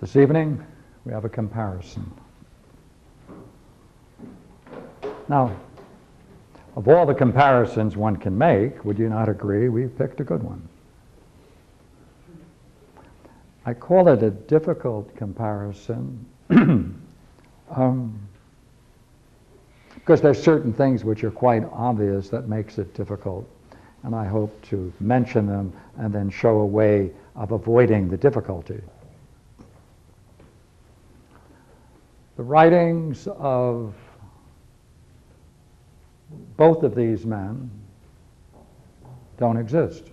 This evening, we have a comparison. Now, of all the comparisons one can make, would you not agree we've picked a good one? I call it a difficult comparison because there's certain things which are quite obvious that makes it difficult, and I hope to mention them and then show a way of avoiding the difficulty. The writings of both of these men don't exist,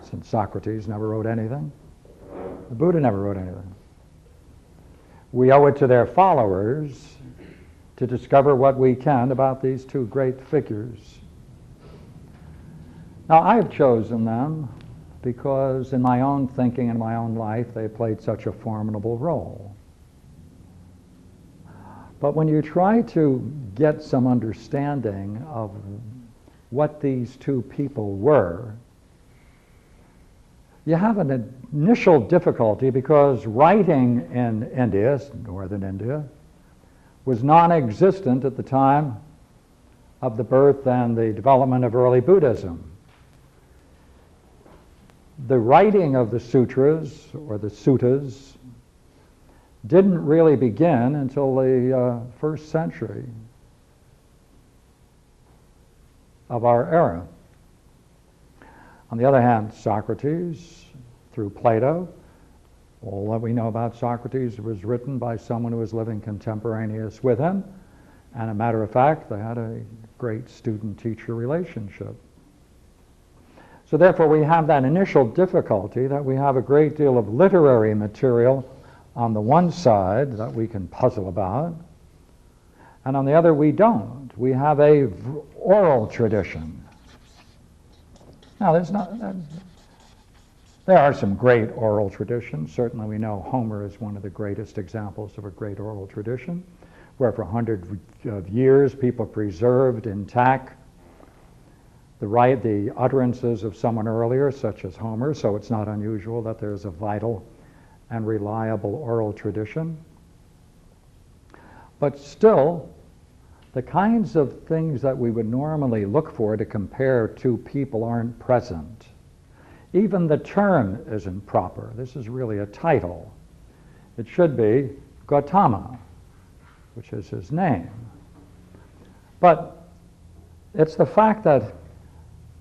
since Socrates never wrote anything. The Buddha never wrote anything. We owe it to their followers to discover what we can about these two great figures. Now, I've chosen them because in my own thinking and my own life, they played such a formidable role. But when you try to get some understanding of what these two people were, you have an initial difficulty because writing in India, northern India, was non-existent at the time of the birth and the development of early Buddhism. The writing of the sutras, or the suttas, didn't really begin until the first century of our era. On the other hand, Socrates, through Plato, all that we know about Socrates was written by someone who was living contemporaneous with him, and a matter of fact, they had a great student-teacher relationship. So therefore, we have that initial difficulty that we have a great deal of literary material on the one side that we can puzzle about, and on the other we don't. We have a oral tradition. Now, there are some great oral traditions. Certainly we know Homer is one of the greatest examples of a great oral tradition, where for hundreds of years people preserved intact the utterances of someone earlier, such as Homer, so it's not unusual that there's a vital and reliable oral tradition. But still, the kinds of things that we would normally look for to compare two people aren't present. Even the term isn't proper. This is really a title. It should be Gautama, which is his name. But it's the fact that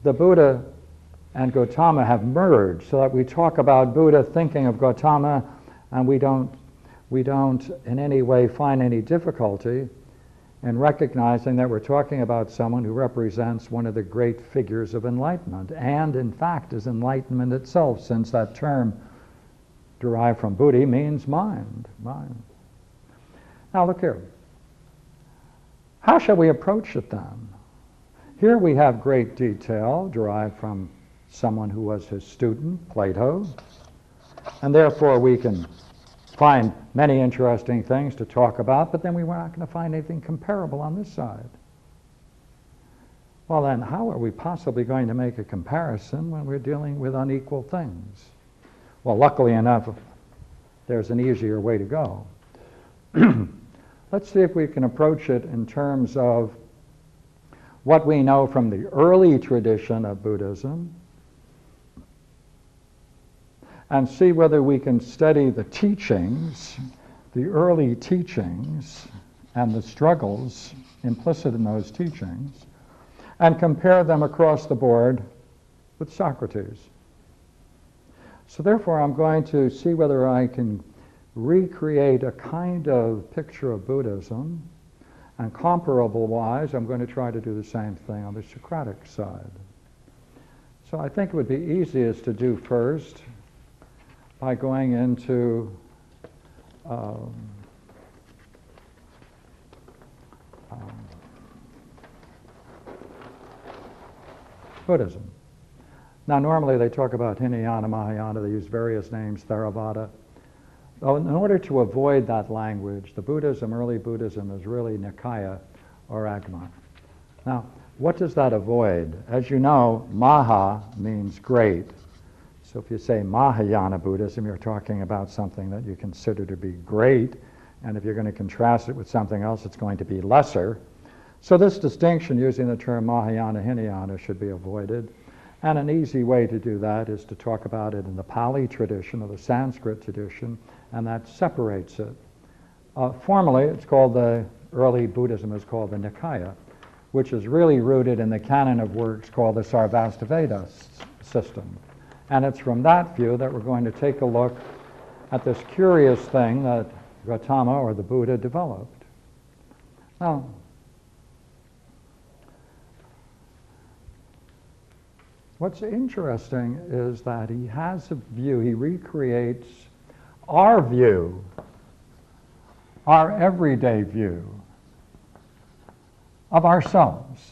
the Buddha and Gautama have merged so that we talk about Buddha thinking of Gautama, and we don't in any way find any difficulty in recognizing that we're talking about someone who represents one of the great figures of enlightenment, and in fact is enlightenment itself, since that term derived from Buddhi means mind. Now look here. How shall we approach it then? Here we have great detail derived from someone who was his student, Plato, and therefore we can find many interesting things to talk about, but then we were not going to find anything comparable on this side. Well then, how are we possibly going to make a comparison when we're dealing with unequal things? Well, luckily enough, there's an easier way to go. Let's see if we can approach it in terms of what we know from the early tradition of Buddhism, and see whether we can study the teachings, the early teachings, and the struggles implicit in those teachings, and compare them across the board with Socrates. So therefore, I'm going to see whether I can recreate a kind of picture of Buddhism, and comparable-wise, I'm going to try to do the same thing on the Socratic side. So I think it would be easiest to do first by going into Buddhism. Now, normally they talk about Hinayana, Mahayana, they use various names, Theravada. Well, in order to avoid that language, the Buddhism, early Buddhism, is really Nikaya or Agama. Now, what does that avoid? As you know, Maha means great. So if you say Mahayana Buddhism, you're talking about something that you consider to be great, and if you're going to contrast it with something else, it's going to be lesser. So this distinction, using the term Mahayana, Hinayana, should be avoided. And an easy way to do that is to talk about it in the Pali tradition or the Sanskrit tradition, and that separates it. Formally, it's called early Buddhism is called the Nikaya, which is really rooted in the canon of works called the Sarvastiveda system. And it's from that view that we're going to take a look at this curious thing that Gautama, or the Buddha, developed. Now, what's interesting is that he has a view, he recreates our view, our everyday view of ourselves.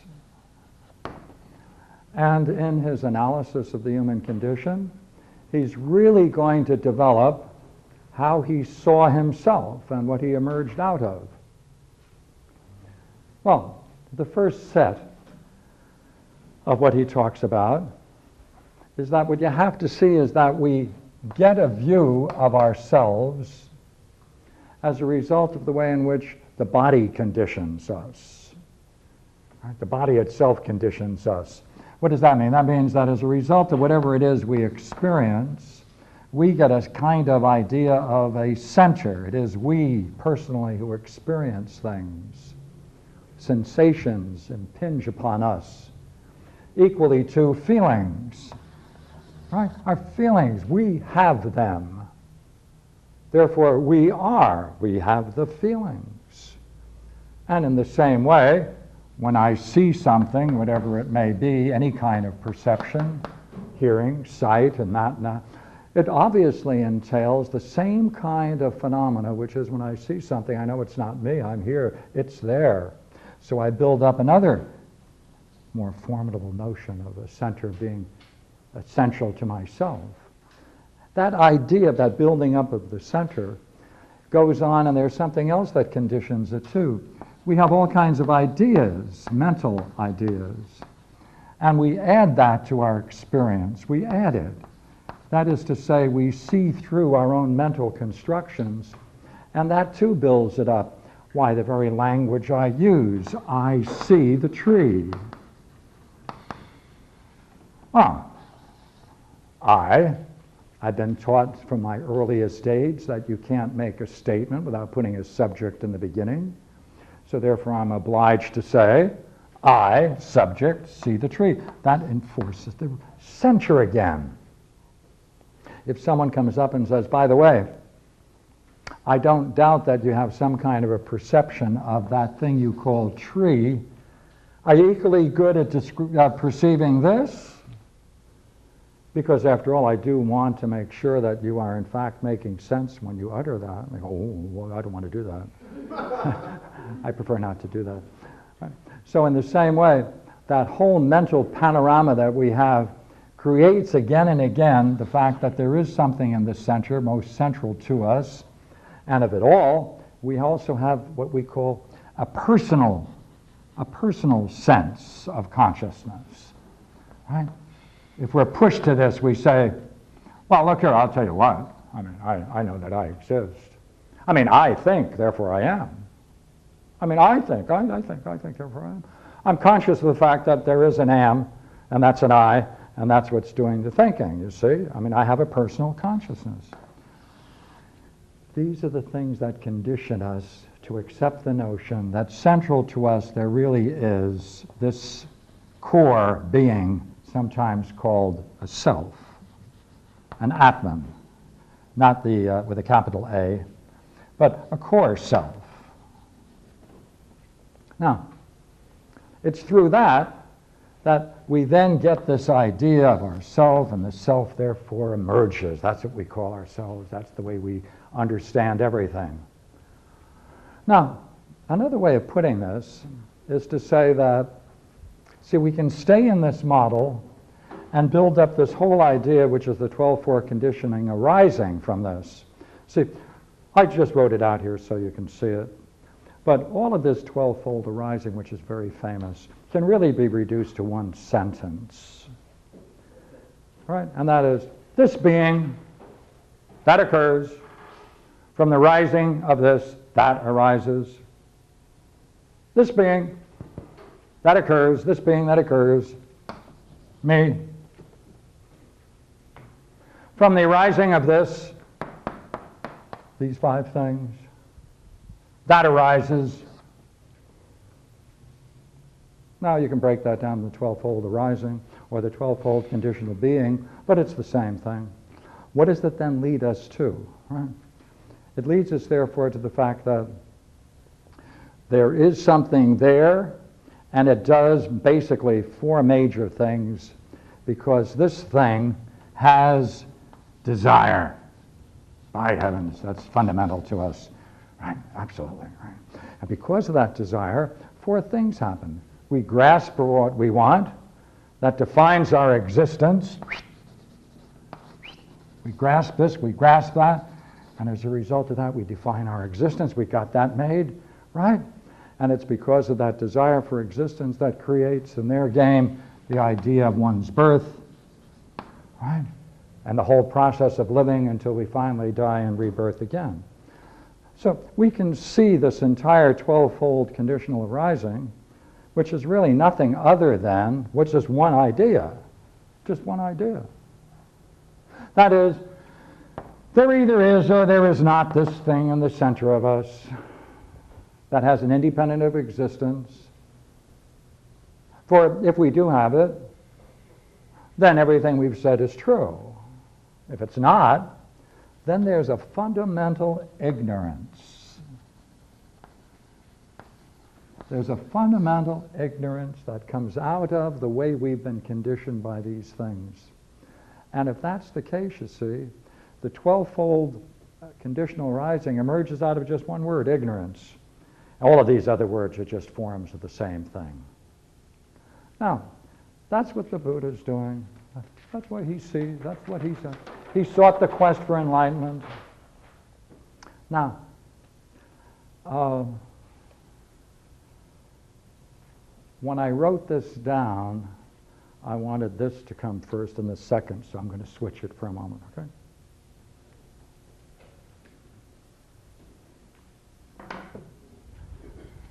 And in his analysis of the human condition, he's really going to develop how he saw himself and what he emerged out of. Well, the first set of what he talks about is that what you have to see is that we get a view of ourselves as a result of the way in which the body conditions us. Right? The body itself conditions us. What does that mean? That means that as a result of whatever it is we experience, we get a kind of idea of a center. It is we personally who experience things. Sensations impinge upon us. Equally to feelings. Right? Our feelings, we have them. Therefore, we have the feelings. And in the same way, when I see something, whatever it may be, any kind of perception, hearing, sight, and that, it obviously entails the same kind of phenomena, which is when I see something, I know it's not me, I'm here, it's there. So I build up another more formidable notion of a center being essential to myself. That idea of that building up of the center goes on, and there's something else that conditions it too. We have all kinds of ideas, mental ideas, and we add that to our experience. We add it. That is to say, we see through our own mental constructions, and that too builds it up. Why, the very language I use, I see the tree. Well, I've been taught from my earliest age that you can't make a statement without putting a subject in the beginning. So therefore I'm obliged to say, I, subject, see the tree. That enforces the center again. If someone comes up and says, by the way, I don't doubt that you have some kind of a perception of that thing you call tree. Are you equally good at perceiving this? Because after all, I do want to make sure that you are in fact making sense when you utter that. They go, oh, well, I don't want to do that. I prefer not to do that. Right. So in the same way, that whole mental panorama that we have creates again and again the fact that there is something in the center, most central to us, and of it all, we also have what we call a personal sense of consciousness. Right? If we're pushed to this, we say, well, look here, I'll tell you what. I mean, I know that I exist. I mean, I think, therefore I am. I mean, I think, therefore I am. I'm conscious of the fact that there is an am, and that's an I, and that's what's doing the thinking, you see? I mean, I have a personal consciousness. These are the things that condition us to accept the notion that central to us there really is this core being, sometimes called a self, an Atman, not the with a capital A, but a core self. Now, it's through that we then get this idea of ourself, and the self therefore emerges. That's what we call ourselves. That's the way we understand everything. Now, another way of putting this is to say that, see, we can stay in this model and build up this whole idea, which is the 12-4 conditioning arising from this. See, I just wrote it out here so you can see it. But all of this 12-fold arising, which is very famous, can really be reduced to one sentence. Right? And that is, This being, that occurs. From the rising of this, that arises. This being, that occurs. This being, that occurs. Me. From the arising of this, these five things, that arises. Now you can break that down to the 12-fold arising or the 12-fold conditional being, but it's the same thing. What does that then lead us to? Right? It leads us, therefore, to the fact that there is something there, and it does basically four major things, because this thing has desire. By heavens, that's fundamental to us. Right? Absolutely. Right? And because of that desire, four things happen. We grasp for what we want. That defines our existence. We grasp this, we grasp that, and as a result of that, we define our existence. We got that made, right? And it's because of that desire for existence that creates, in their game, the idea of one's birth, right? And the whole process of living until we finally die and rebirth again. So we can see this entire 12-fold conditional arising, which is really nothing other than, which is one idea, just one idea. That is, there either is or there is not this thing in the center of us that has an independent of existence. For if we do have it, then everything we've said is true. If it's not, then there's a fundamental ignorance. There's a fundamental ignorance that comes out of the way we've been conditioned by these things. And if that's the case, you see, the 12-fold conditional arising emerges out of just one word, ignorance. All of these other words are just forms of the same thing. Now, that's what the Buddha's doing. That's what he sees. That's what he said. He sought the quest for enlightenment. Now, when I wrote this down, I wanted this to come first and the second, so I'm going to switch it for a moment, okay?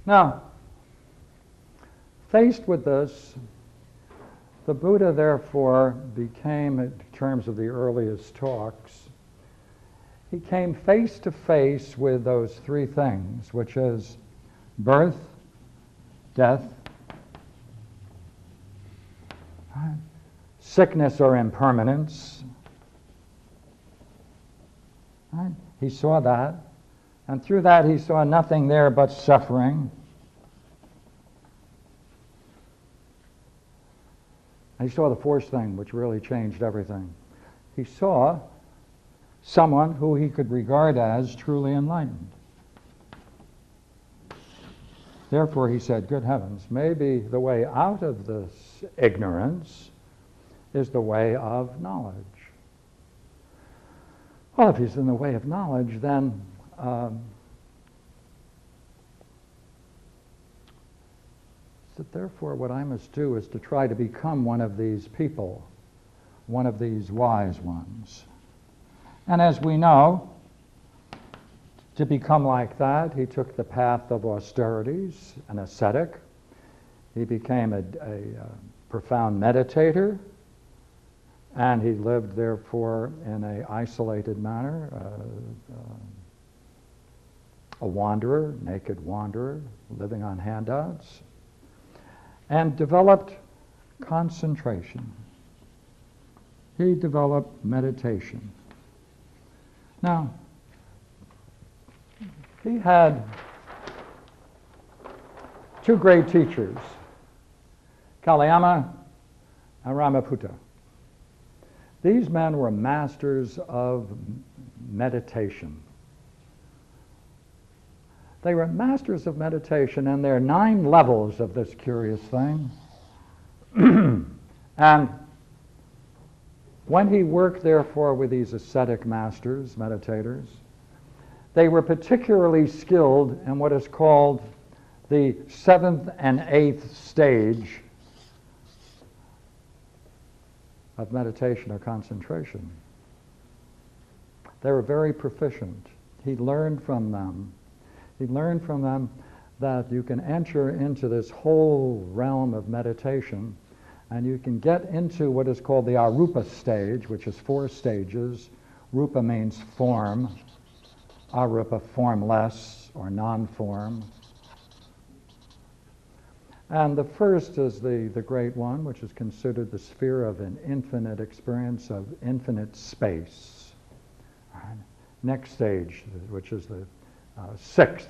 Now, faced with this, the Buddha therefore became, in terms of the earliest talks, he came face to face with those three things, which is birth, death, sickness or impermanence. Right? He saw that, and through that he saw nothing there but suffering. And he saw the fourth thing, which really changed everything. He saw someone who he could regard as truly enlightened. Therefore, he said, good heavens, maybe the way out of this ignorance is the way of knowledge. Well, if he's in the way of knowledge, then so therefore what I must do is to try to become one of these people, one of these wise ones. And as we know, to become like that, he took the path of austerities, an ascetic. He became a profound meditator, and he lived, therefore, in an isolated manner, a wanderer, naked wanderer, living on handouts, and developed concentration. He developed meditation. Now, he had two great teachers, Kalyama and Ramaputta. These men were masters of meditation. They were masters of meditation, and there are 9 levels of this curious thing. And when he worked, therefore, with these ascetic masters, meditators, they were particularly skilled in what is called the 7th and 8th stage of meditation or concentration. They were very proficient. He learned from them. He learned from them that you can enter into this whole realm of meditation, and you can get into what is called the arupa stage, which is 4 stages. Rupa means form, arupa, formless or non-form. And the first is the great one, which is considered the sphere of an infinite experience of infinite space. Next stage, which is the 6th,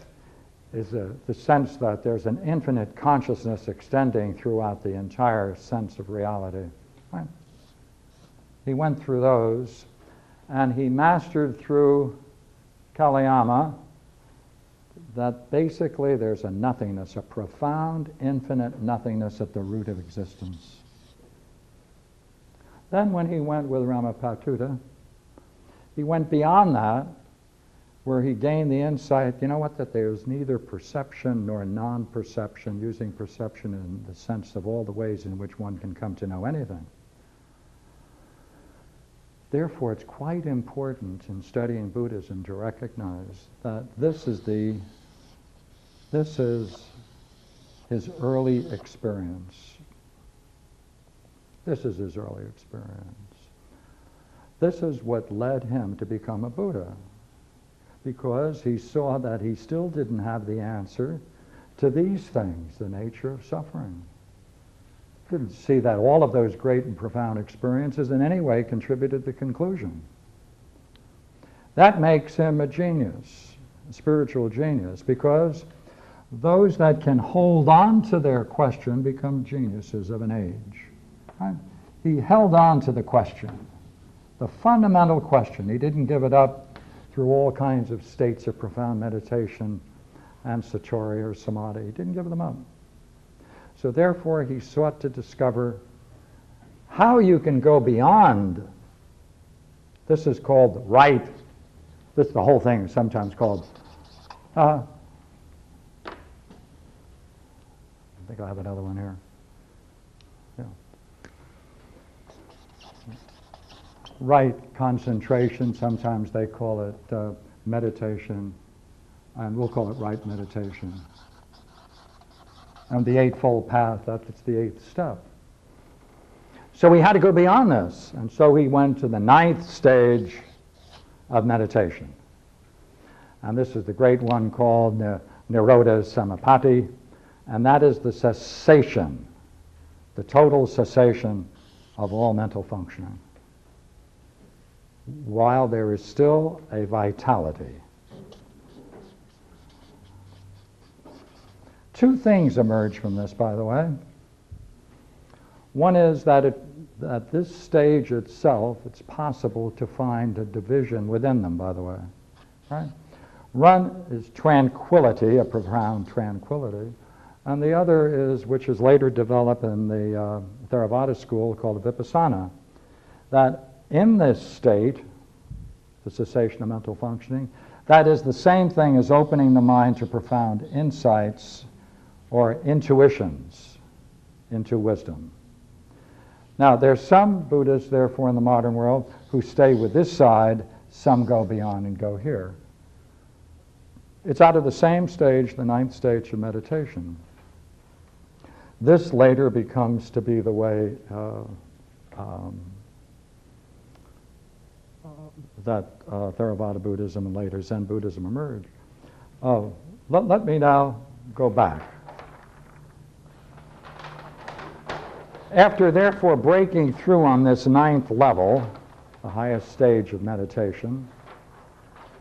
is the sense that there's an infinite consciousness extending throughout the entire sense of reality. Right? He went through those, and he mastered through Kalayama that basically there's a nothingness, a profound, infinite nothingness at the root of existence. Then when he went with Ramapatuta, he went beyond that, where he gained the insight, you know what, that there's neither perception nor non-perception, using perception in the sense of all the ways in which one can come to know anything. Therefore, it's quite important in studying Buddhism to recognize that this is his early experience. This is his early experience. This is what led him to become a Buddha, because he saw that he still didn't have the answer to these things, the nature of suffering. Didn't see that all of those great and profound experiences in any way contributed to the conclusion. That makes him a genius, a spiritual genius, because those that can hold on to their question become geniuses of an age. Right? He held on to the question, the fundamental question. He didn't give it up through all kinds of states of profound meditation and satori or samadhi. He didn't give them up. So therefore, he sought to discover how you can go beyond. This is called right. This, the whole thing is sometimes called, I think I have another one here. Yeah. Right concentration, sometimes they call it meditation, and we'll call it right meditation. And the Eightfold Path, that's the 8th step. So he had to go beyond this, and so he went to the 9th stage of meditation. And this is the great one called Nirodha Samapatti, and that is the cessation, the total cessation of all mental functioning, while there is still a vitality. 2 things emerge from this, by the way. One is that at this stage itself, it's possible to find a division within them, by the way. Right? One is tranquility, a profound tranquility, and the other is, which is later developed in the Theravada school, called vipassana, that in this state, the cessation of mental functioning, that is the same thing as opening the mind to profound insights or intuitions into wisdom. Now, there's some Buddhists, therefore, in the modern world who stay with this side, some go beyond and go here. It's out of the same stage, the 9th stage of meditation. This later becomes to be the way that Theravada Buddhism and later Zen Buddhism emerged. Let me now go back. After therefore breaking through on this 9th level, the highest stage of meditation,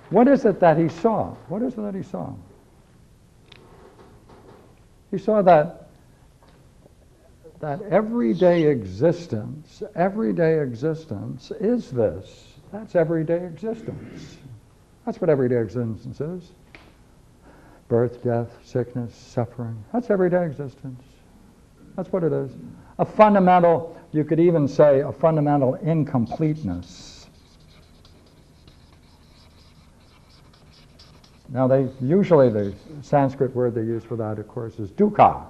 what is it that he saw? What is it that he saw? He saw that everyday existence is this. That's everyday existence. That's what everyday existence is. Birth, death, sickness, suffering. That's everyday existence. That's what it is. A fundamental, you could even say, a fundamental incompleteness. Now, usually the Sanskrit word they use for that, of course, is dukkha,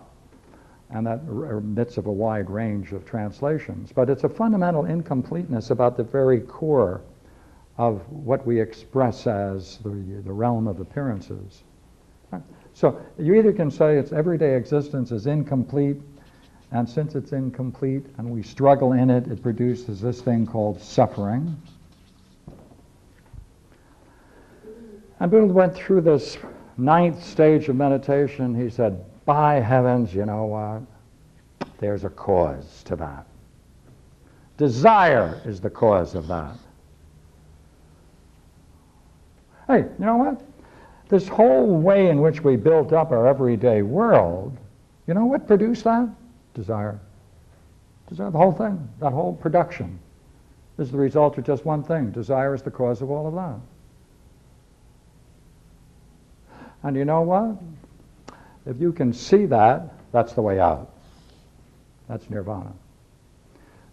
and that admits of a wide range of translations. But it's a fundamental incompleteness about the very core of what we express as the realm of appearances. Right? So you either can say its everyday existence is incomplete, and since it's incomplete and we struggle in it, it produces this thing called suffering. And Buddha went through this 9th stage of meditation. He said, by heavens, you know what? There's a cause to that. Desire is the cause of that. Hey, you know what? This whole way in which we built up our everyday world, you know what produced that? Desire. Desire, the whole thing, that whole production is the result of just one thing. Desire is the cause of all of that. And you know what? If you can see that, that's the way out. That's nirvana.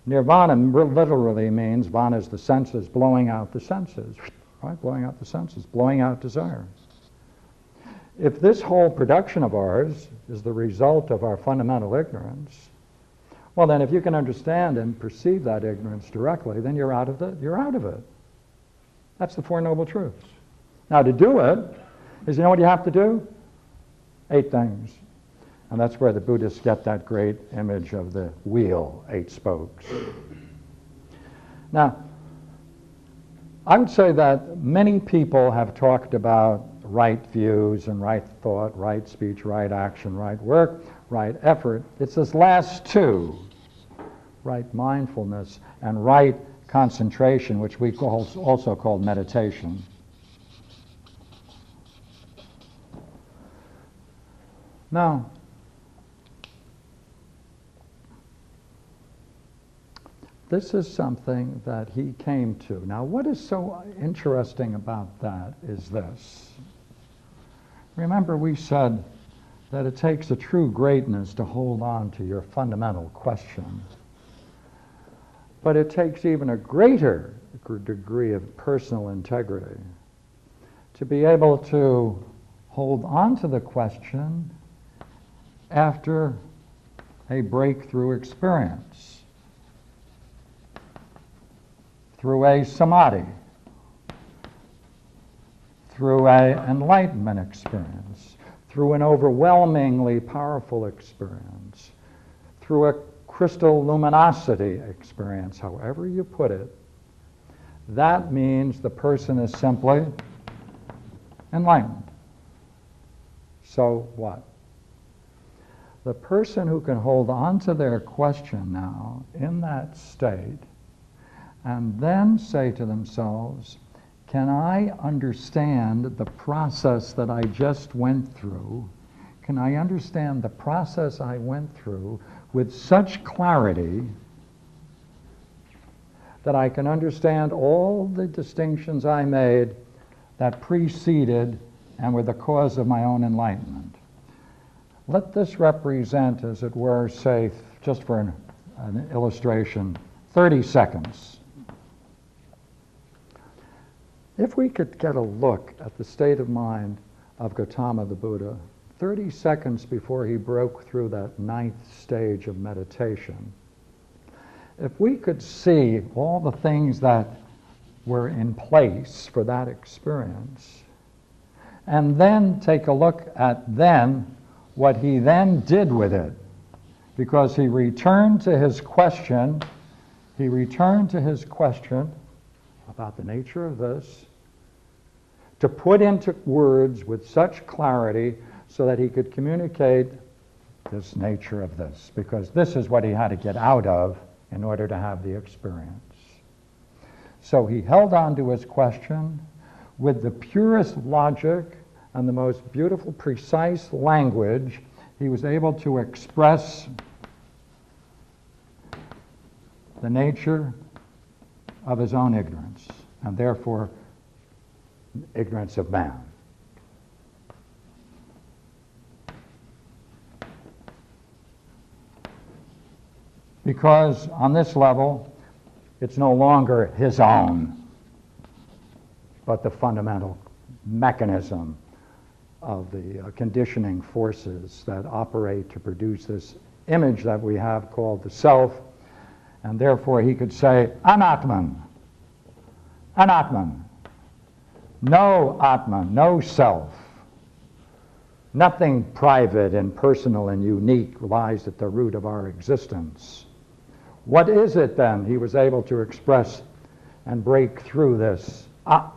Nirvana literally means, vana is the senses, blowing out the senses. Right? Blowing out the senses, blowing out desire. If this whole production of ours is the result of our fundamental ignorance, well then if you can understand and perceive that ignorance directly, then you're out of it. You're out of it. That's the Four Noble Truths. Now to do it, is you know what you have to do? 8 things. And that's where the Buddhists get that great image of the wheel, 8 spokes. Now, I would say that many people have talked about right views and right thought, right speech, right action, right work, right effort. It's this last 2, right mindfulness and right concentration, which we also call meditation. Now, this is something that he came to. Now, what is so interesting about that is this. Remember, we said that it takes a true greatness to hold on to your fundamental question. But it takes even a greater degree of personal integrity to be able to hold on to the question after a breakthrough experience, through a samadhi, through an enlightenment experience, through an overwhelmingly powerful experience, through a crystal luminosity experience, however you put it. That means the person is simply enlightened. So what? The person who can hold on to their question now in that state and then say to themselves, can I understand the process that I just went through? Can I understand the process I went through with such clarity that I can understand all the distinctions I made that preceded and were the cause of my own enlightenment? Let this represent, as it were, say, just for an illustration, 30 seconds. If we could get a look at the state of mind of Gautama the Buddha 30 seconds before he broke through that 9th stage of meditation, if we could see all the things that were in place for that experience, and then take a look at then what he then did with it, because he returned to his question about the nature of this, to put into words with such clarity so that he could communicate this nature of this, because this is what he had to get out of in order to have the experience. So he held on to his question with the purest logic and the most beautiful, precise language. He was able to express the nature of his own ignorance, and therefore ignorance of man. Because on this level, it's no longer his own, but the fundamental mechanism of the conditioning forces that operate to produce this image that we have called the self, and therefore he could say, I'm Atman. Anatman. No Atman, no self. Nothing private and personal and unique lies at the root of our existence. What is it then he was able to express and break through this?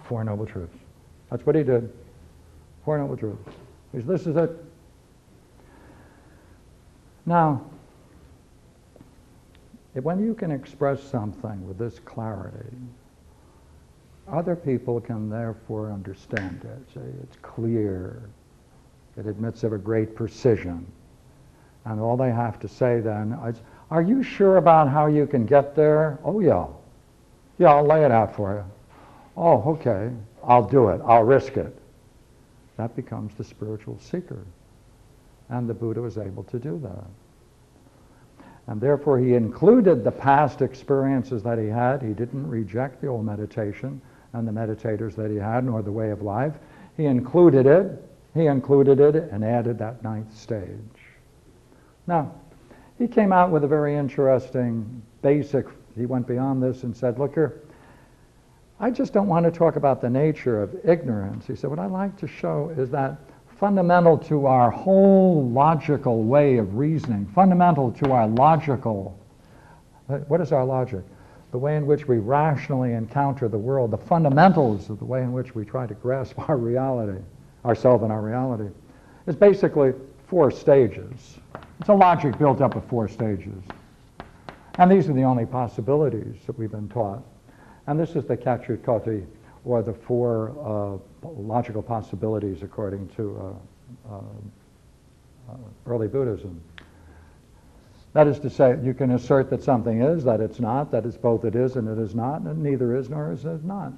Four Noble Truths. That's what he did. Four Noble Truths. This is it. Now, when you can express something with this clarity, other people can therefore understand it. It's clear. It admits of a great precision. And all they have to say then is, are you sure about how you can get there? Oh, yeah. Yeah, I'll lay it out for you. Oh, okay. I'll do it. I'll risk it. That becomes the spiritual seeker. And the Buddha was able to do that. And therefore he included the past experiences that he had. He didn't reject the old meditation and the meditators that he had, nor the way of life. He included it. He included it and added that ninth stage. Now, he came out with a very interesting basic, he went beyond this and said, look here, I just don't want to talk about the nature of ignorance. He said, what I'd like to show is that fundamental to our whole logical way of reasoning, fundamental to our logical, what is our logic? The way in which we rationally encounter the world, the fundamentals of the way in which we try to grasp our reality, ourselves and our reality, is basically 4 stages. It's a logic built up of 4 stages. And these are the only possibilities that we've been taught. And this is the Kachutkoti, or the 4 logical possibilities according to early Buddhism. That is to say, you can assert that something is, that it's not, that it's both it is and it is not, and neither is nor is it not.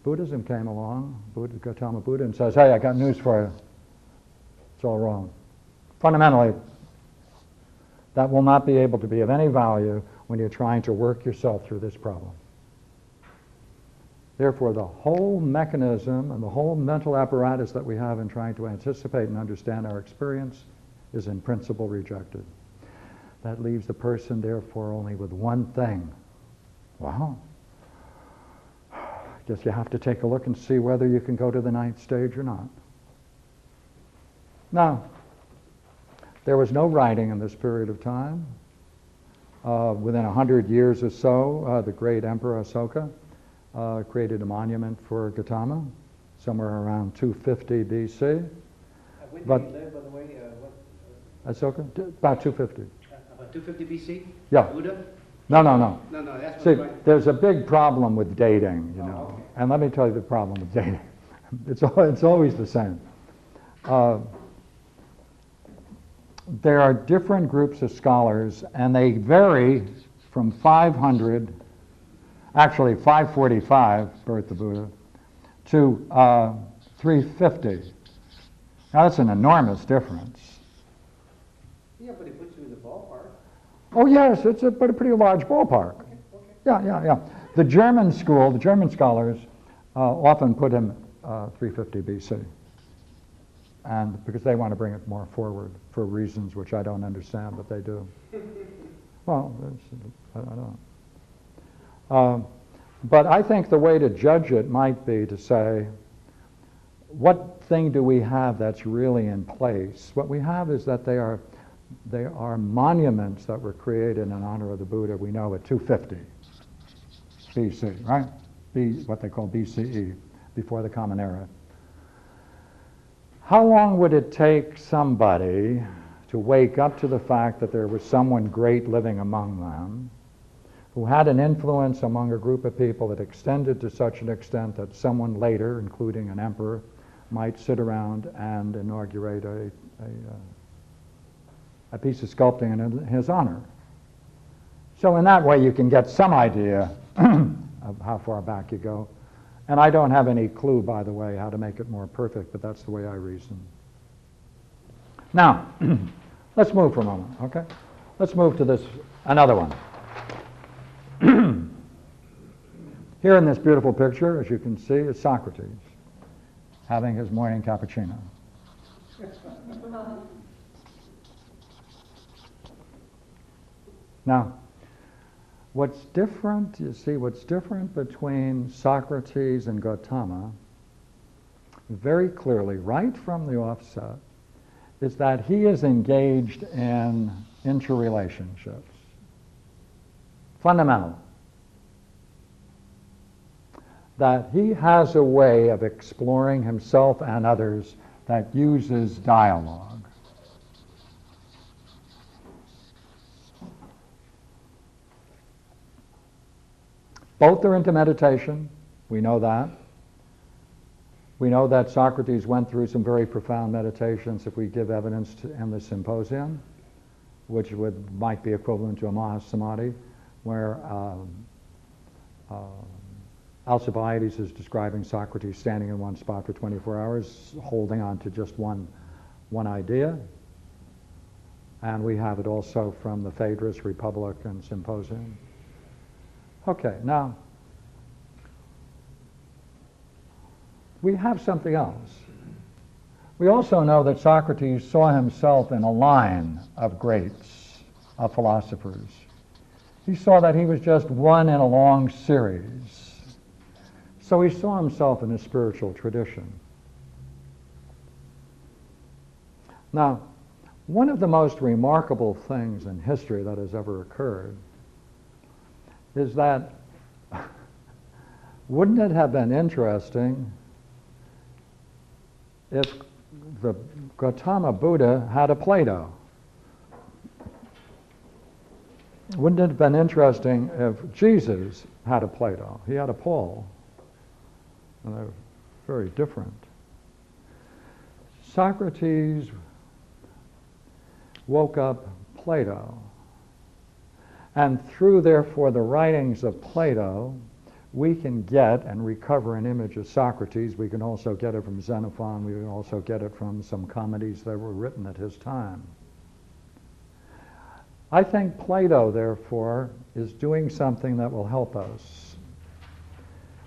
Buddhism came along, Gautama Buddha, and says, hey, I got news for you. It's all wrong. Fundamentally, that will not be able to be of any value when you're trying to work yourself through this problem. Therefore, the whole mechanism and the whole mental apparatus that we have in trying to anticipate and understand our experience is in principle rejected. That leaves the person, therefore, only with one thing. Well, I guess you have to take a look and see whether you can go to the 9th stage or not. Now, there was no writing in this period of time. Within 100 years or so, the great Emperor Asoka created a monument for Gautama, somewhere around 250 BC. When did he live, by the way? Asoka? About 250. About 250 BC? Yeah. Buddha? No, No, that's see, right. there's a big problem with dating, you know. Okay. And let me tell you the problem with dating. It's always the same. There are different groups of scholars, and they vary from 500, actually 545, birth of Buddha, to 350. Now that's an enormous difference. Yeah, but it puts you in the ballpark. Oh yes, it's a pretty large ballpark. Okay. Yeah. The German school, the German scholars, often put him 350 BC. And because they want to bring it more forward for reasons which I don't understand, but they do. Well, I don't know. But I think the way to judge it might be to say, what thing do we have that's really in place? What we have is that they are monuments that were created in honor of the Buddha, we know, at 250 BC, right? What they call BCE, before the Common Era. How long would it take somebody to wake up to the fact that there was someone great living among them, who had an influence among a group of people that extended to such an extent that someone later, including an emperor, might sit around and inaugurate a piece of sculpting in his honor? So in that way you can get some idea of how far back you go. And I don't have any clue, by the way, how to make it more perfect, but that's the way I reason. Now, let's move for a moment, okay? Let's move to this, another one. Here in this beautiful picture, as you can see, is Socrates having his morning cappuccino. Now, What's different, you see, what's different between Socrates and Gautama, very clearly, right from the offset, is that he is engaged in interrelationships. Fundamental. That he has a way of exploring himself and others that uses dialogue. Both are into meditation, we know that. We know that Socrates went through some very profound meditations if we give evidence in the Symposium, which might be equivalent to a Mahasamadhi, where Alcibiades is describing Socrates standing in one spot for 24 hours, holding on to just one idea. And we have it also from the Phaedrus, Republic, and Symposium. Okay, now, we have something else. We also know that Socrates saw himself in a line of greats, of philosophers. He saw that he was just one in a long series. So he saw himself in a spiritual tradition. Now, one of the most remarkable things in history that has ever occurred is that wouldn't it have been interesting if the Gautama Buddha had a Plato? Wouldn't it have been interesting if Jesus had a Plato? He had a Paul. And they're very different. Socrates woke up Plato. And through, therefore, the writings of Plato, we can get and recover an image of Socrates. We can also get it from Xenophon. We can also get it from some comedies that were written at his time. I think Plato, therefore, is doing something that will help us.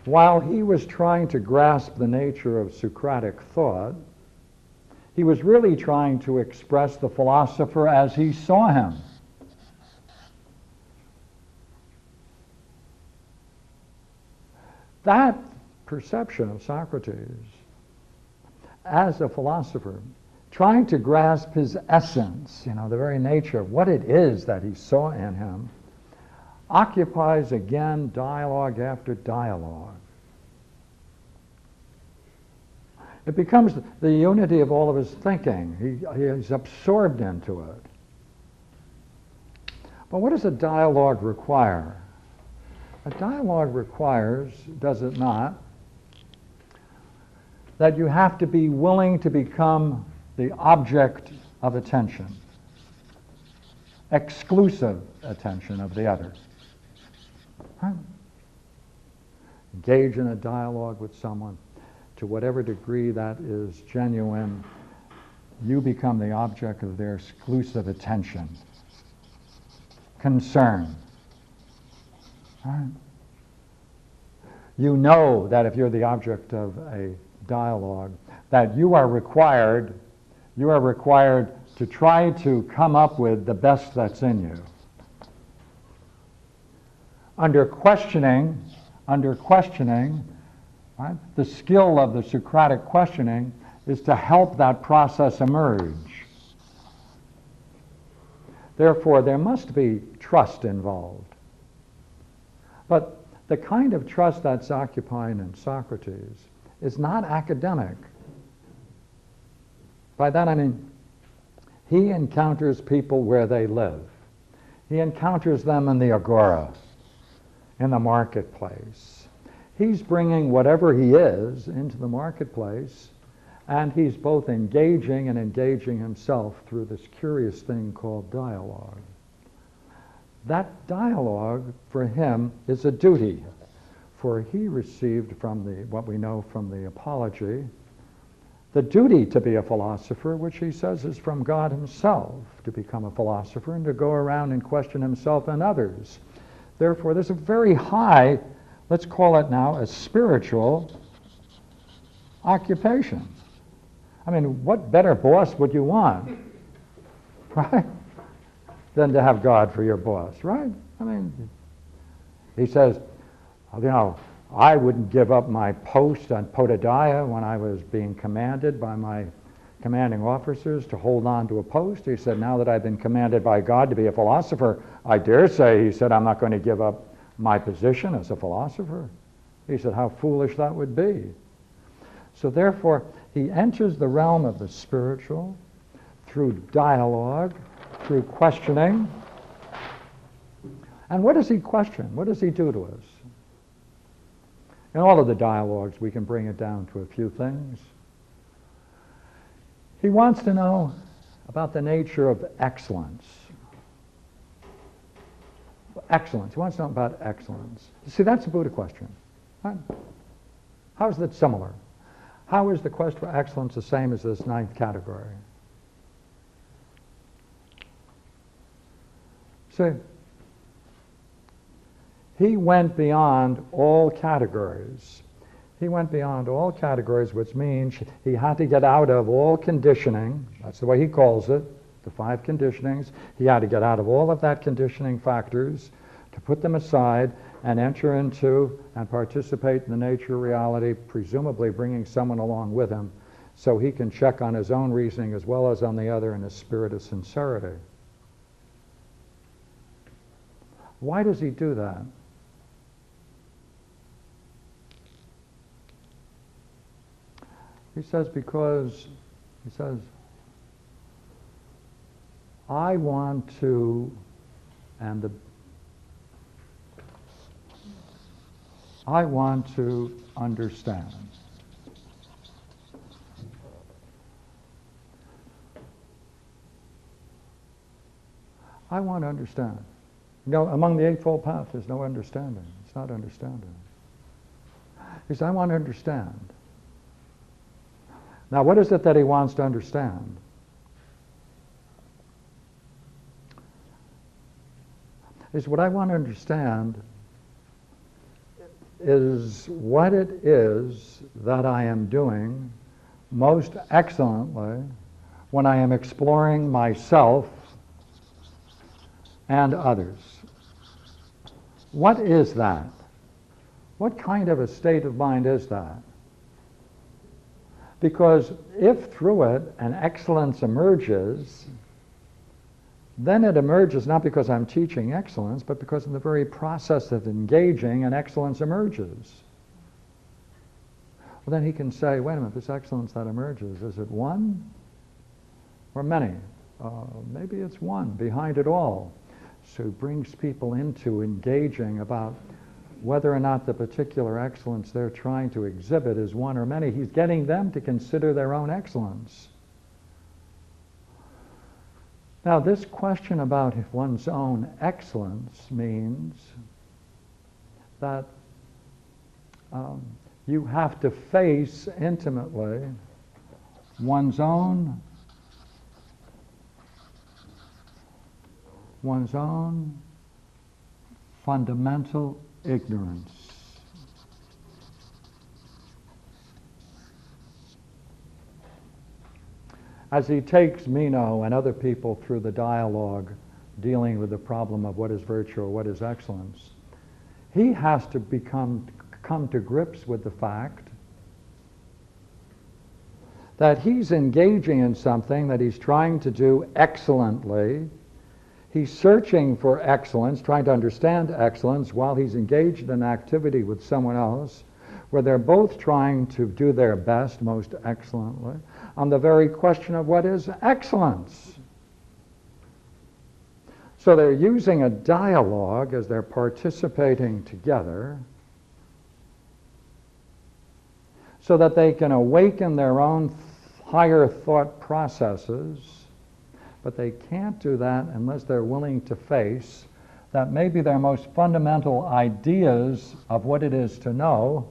While he was trying to grasp the nature of Socratic thought, he was really trying to express the philosopher as he saw him. That perception of Socrates as a philosopher, trying to grasp his essence, the very nature of what it is that he saw in him, occupies again dialogue after dialogue. It becomes the unity of all of his thinking. He's absorbed into it. But what does a dialogue require? A dialogue requires, does it not, that you have to be willing to become the object of attention, exclusive attention of the other. Right? Engage in a dialogue with someone. To whatever degree that is genuine, you become the object of their exclusive attention, concern. Right? You know that if you're the object of a dialogue, that you are required to try to come up with the best that's in you. Under questioning, right, the skill of the Socratic questioning is to help that process emerge. Therefore, there must be trust involved. But the kind of trust that's occupying in Socrates is not academic. By that I mean, he encounters people where they live. He encounters them in the agora, in the marketplace. He's bringing whatever he is into the marketplace, and he's both engaging and engaging himself through this curious thing called dialogue. That dialogue for him is a duty, for he received from what we know from the Apology, the duty to be a philosopher, which he says is from God himself, to become a philosopher and to go around and question himself and others. Therefore, there's a very high, let's call it now, a spiritual occupation. I mean, what better boss would you want, right, than to have God for your boss, right? I mean, He says, I wouldn't give up my post on Podadaya when I was being commanded by my commanding officers to hold on to a post. He said, now that I've been commanded by God to be a philosopher, I dare say, he said, I'm not going to give up my position as a philosopher. He said, how foolish that would be. So therefore, he enters the realm of the spiritual through dialogue, through questioning. And what does he question? What does he do to us? In all of the dialogues, we can bring it down to a few things. He wants to know about the nature of excellence. Excellence. He wants to know about excellence. See, that's a Buddha question. Right? How is that similar? How is the quest for excellence the same as this ninth category? See, he went beyond all categories. He went beyond all categories, which means he had to get out of all conditioning. That's the way he calls it, the 5 conditionings. He had to get out of all of that conditioning factors, to put them aside and enter into and participate in the nature of reality, presumably bringing someone along with him so he can check on his own reasoning as well as on the other in a spirit of sincerity. Why does he do that? He says, I want to, I want to understand. I want to understand. Among the Eightfold Path, there's no understanding. It's not understanding. He says, I want to understand. Now, what is it that he wants to understand? What I want to understand is what it is that I am doing most excellently when I am exploring myself and others. What is that? What kind of a state of mind is that? Because if through it an excellence emerges, then it emerges not because I'm teaching excellence, but because in the very process of engaging, an excellence emerges. Well, then he can say, wait a minute, this excellence that emerges, is it one or many? Maybe it's one behind it all. So it brings people into engaging about whether or not the particular excellence they're trying to exhibit is one or many. He's getting them to consider their own excellence. Now, this question about one's own excellence means that you have to face intimately one's own fundamental ignorance. As he takes Meno and other people through the dialogue dealing with the problem of what is virtue or what is excellence, he has to come to grips with the fact that he's engaging in something that he's trying to do excellently. He's searching for excellence, trying to understand excellence while he's engaged in activity with someone else where they're both trying to do their best most excellently on the very question of what is excellence. So they're using a dialogue as they're participating together so that they can awaken their own higher thought processes, but they can't do that unless they're willing to face that maybe their most fundamental ideas of what it is to know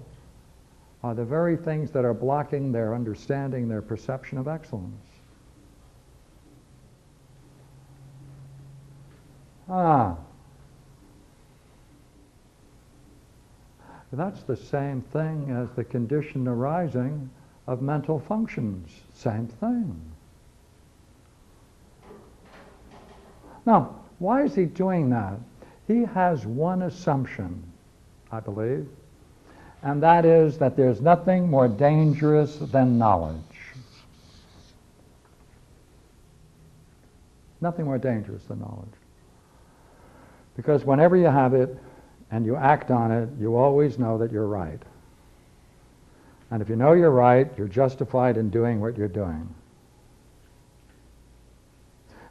are the very things that are blocking their understanding, their perception of excellence. That's the same thing as the conditioned arising of mental functions. Same thing. Now, why is he doing that? He has one assumption. I believe, and that is that there's nothing more dangerous than knowledge. Nothing more dangerous than knowledge. Because whenever you have it and you act on it, you always know that you're right. And if you know you're right, you're justified in doing what you're doing.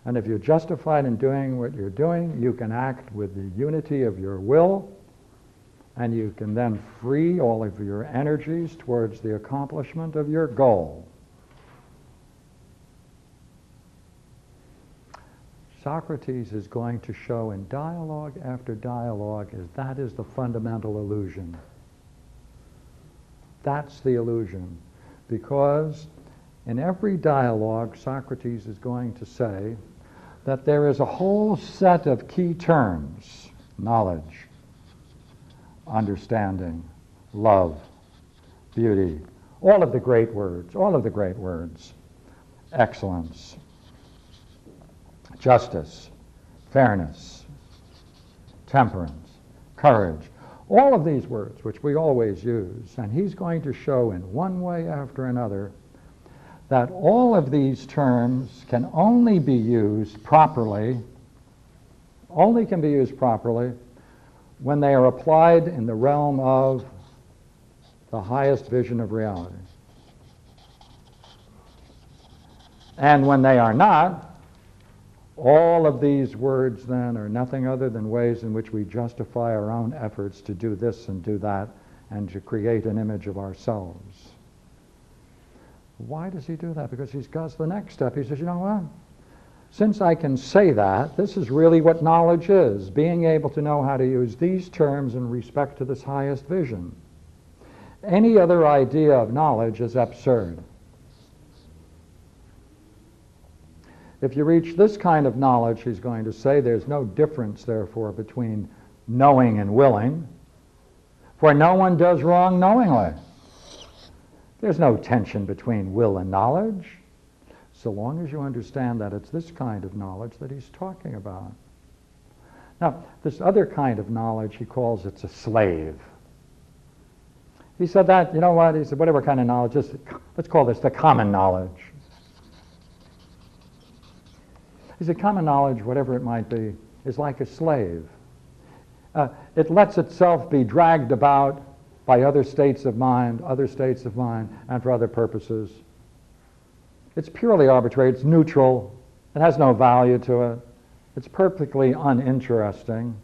And if you're justified in doing what you're doing, you can act with the unity of your will, and you can then free all of your energies towards the accomplishment of your goal. Socrates is going to show in dialogue after dialogue that is the fundamental illusion. That's the illusion. Because in every dialogue, Socrates is going to say that there is a whole set of key terms: knowledge, understanding, love, beauty, all of the great words, excellence, justice, fairness, temperance, courage, all of these words which we always use. And he's going to show in one way after another that all of these terms can only be used properly, when they are applied in the realm of the highest vision of reality. And when they are not, all of these words then are nothing other than ways in which we justify our own efforts to do this and do that and to create an image of ourselves. Why does he do that? Because he goes the next step. He says, you know what? Since I can say that, this is really what knowledge is, being able to know how to use these terms in respect to this highest vision. Any other idea of knowledge is absurd. If you reach this kind of knowledge, he's going to say, there's no difference, therefore, between knowing and willing, for no one does wrong knowingly. There's no tension between will and knowledge, so long as you understand that it's this kind of knowledge that he's talking about. Now, this other kind of knowledge, he calls it a slave. He said that, you know what, he said, whatever kind of knowledge, let's call this the common knowledge. He said, common knowledge, whatever it might be, is like a slave. It lets itself be dragged about by other states of mind, and for other purposes. It's purely arbitrary, it's neutral, it has no value to it, it's perfectly uninteresting.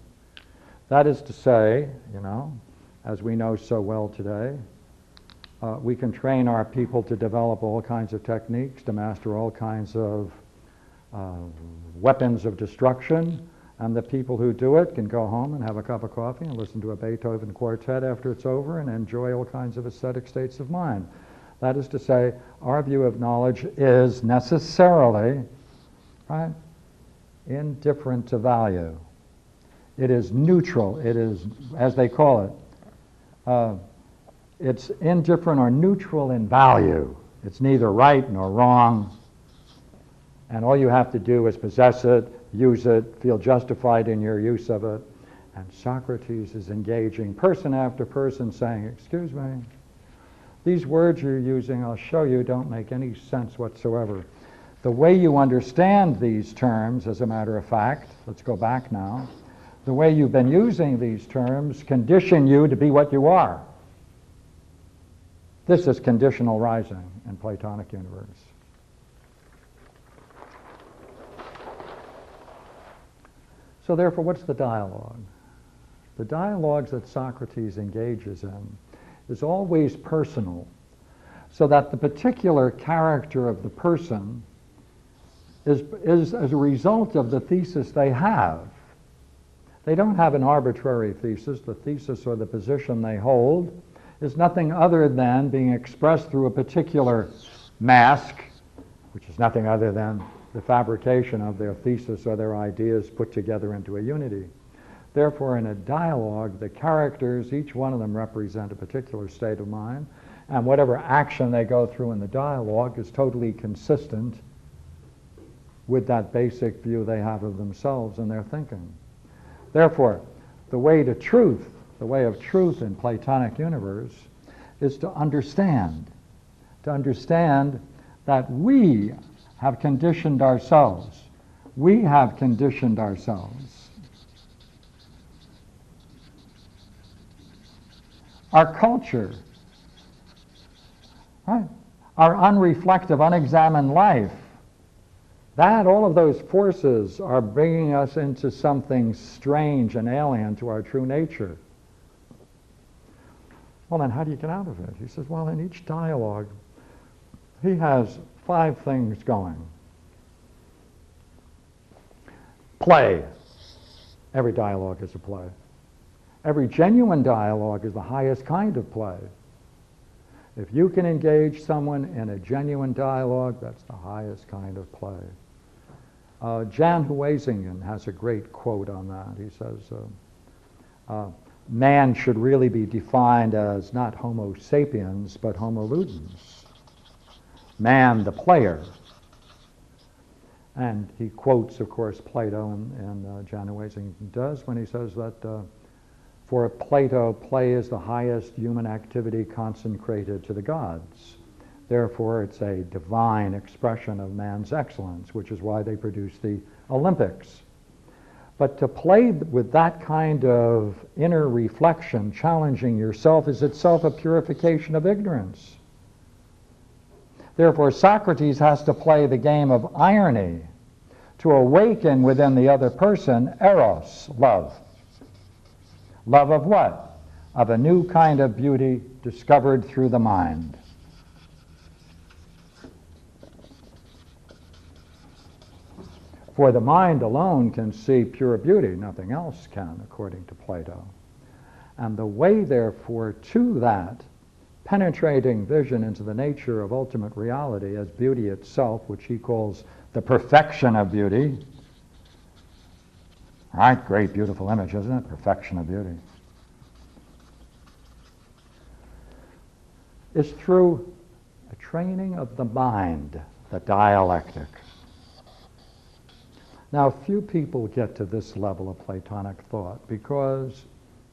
That is to say, as we know so well today, we can train our people to develop all kinds of techniques, to master all kinds of weapons of destruction, and the people who do it can go home and have a cup of coffee and listen to a Beethoven quartet after it's over and enjoy all kinds of ascetic states of mind. That is to say, our view of knowledge is necessarily, right, indifferent to value. It is neutral. It is, as they call it, it's indifferent or neutral in value. It's neither right nor wrong. And all you have to do is possess it, use it, feel justified in your use of it. And Socrates is engaging person after person saying, excuse me, these words you're using, I'll show you, don't make any sense whatsoever. The way you understand these terms, as a matter of fact, let's go back now, the way you've been using these terms condition you to be what you are. This is conditional rising in Platonic universe. So therefore, what's the dialogue? The dialogues that Socrates engages in is always personal, so that the particular character of the person is as a result of the thesis they have. They don't have an arbitrary thesis. The thesis or the position they hold is nothing other than being expressed through a particular mask, which is nothing other than the fabrication of their thesis or their ideas put together into a unity. Therefore, in a dialogue, the characters, each one of them represent a particular state of mind, and whatever action they go through in the dialogue is totally consistent with that basic view they have of themselves and their thinking. Therefore, the way to truth the way of truth in Platonic universe, is to understand that we have conditioned ourselves. We have conditioned ourselves. Our culture, right? Our unreflective, unexamined life, that, all of those forces are bringing us into something strange and alien to our true nature. Well, then how do you get out of it? He says, well, in each dialogue, he has 5 things going. Play. Every dialogue is a play. Every genuine dialogue is the highest kind of play. If you can engage someone in a genuine dialogue, that's the highest kind of play. Jan Huizingen has a great quote on that. He says, man should really be defined as not Homo sapiens, but Homo ludens. Man, the player. And he quotes, of course, Plato, and Jan Huizingen does, when he says that for Plato, play is the highest human activity consecrated to the gods. Therefore, it's a divine expression of man's excellence, which is why they produce the Olympics. But to play with that kind of inner reflection, challenging yourself, is itself a purification of ignorance. Therefore, Socrates has to play the game of irony to awaken within the other person eros, love. Love of what? Of a new kind of beauty discovered through the mind. For the mind alone can see pure beauty, nothing else can, according to Plato. And the way, therefore, to that penetrating vision into the nature of ultimate reality as beauty itself, which he calls the perfection of beauty. Right, great, beautiful image, isn't it? Perfection of beauty. Is through a training of the mind, the dialectic. Now, few people get to this level of Platonic thought because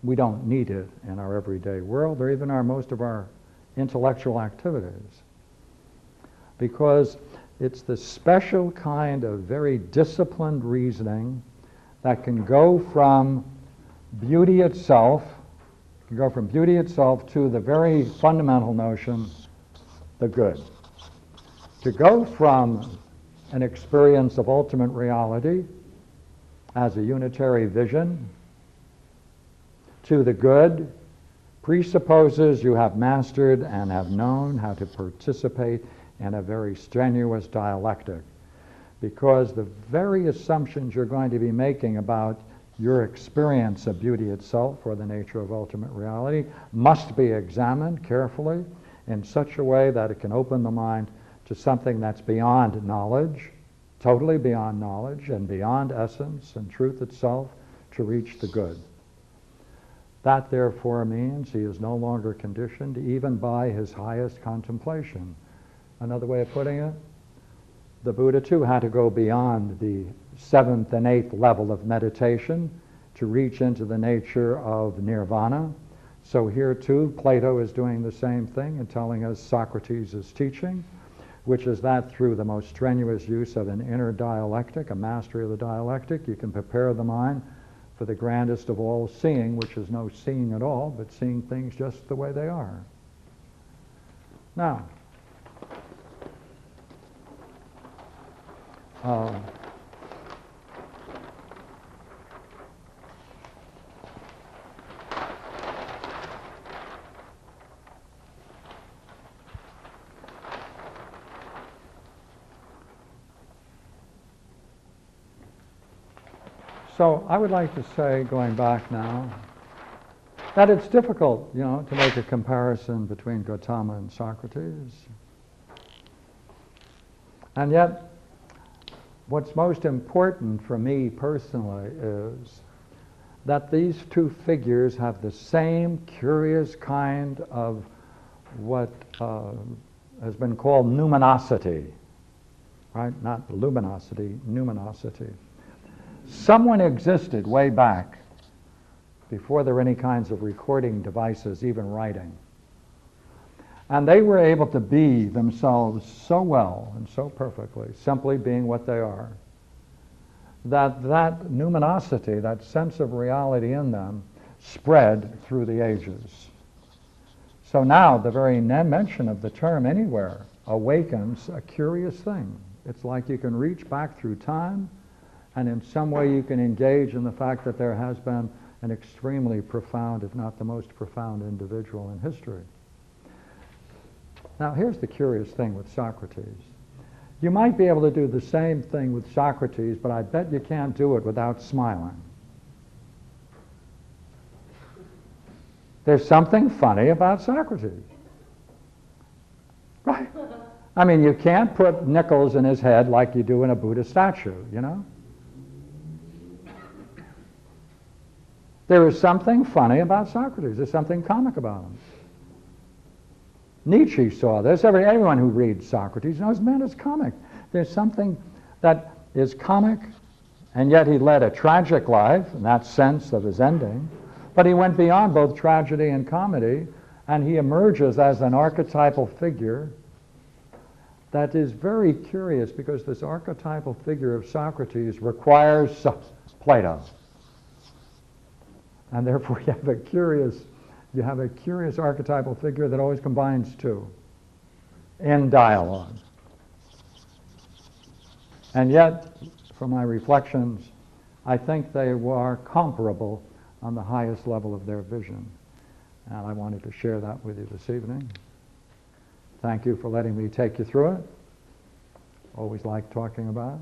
we don't need it in our everyday world or even most of our intellectual activities. Because it's the special kind of very disciplined reasoning that can go from beauty itself, to the very fundamental notion, the good. To go from an experience of ultimate reality as a unitary vision to the good presupposes you have mastered and have known how to participate in a very strenuous dialectic, because the very assumptions you're going to be making about your experience of beauty itself or the nature of ultimate reality must be examined carefully in such a way that it can open the mind to something that's beyond knowledge, totally beyond knowledge and beyond essence and truth itself, to reach the good. That therefore means he is no longer conditioned even by his highest contemplation. Another way of putting it, the Buddha too had to go beyond the 7th and 8th level of meditation to reach into the nature of nirvana. So here too, Plato is doing the same thing and telling us Socrates is teaching, which is that through the most strenuous use of an inner dialectic, a mastery of the dialectic, you can prepare the mind for the grandest of all seeing, which is no seeing at all, but seeing things just the way they are. Now, so I would like to say, going back now, that it's difficult, to make a comparison between Gautama and Socrates. And yet, what's most important for me personally is that these two figures have the same curious kind of what has been called numinosity, right? Not luminosity, numinosity. Someone existed way back before there were any kinds of recording devices, even writing. And they were able to be themselves so well and so perfectly, simply being what they are, that numinosity, that sense of reality in them, spread through the ages. So now the very mention of the term anywhere awakens a curious thing. It's like you can reach back through time, and in some way you can engage in the fact that there has been an extremely profound, if not the most profound individual in history. Now here's the curious thing with Socrates. You might be able to do the same thing with Socrates, but I bet you can't do it without smiling. There's something funny about Socrates. Right? I mean, you can't put nickels in his head like you do in a Buddhist statue, you know? There is something funny about Socrates. There's something comic about him. Nietzsche saw this. Everyone who reads Socrates knows, man, it's comic. There's something that is comic, and yet he led a tragic life in that sense of his ending. But he went beyond both tragedy and comedy, and he emerges as an archetypal figure that is very curious, because this archetypal figure of Socrates requires Plato. And therefore you have a curious archetypal figure that always combines two in dialogue. And yet, from my reflections, I think they are comparable on the highest level of their vision. And I wanted to share that with you this evening. Thank you for letting me take you through it. Always like talking about it.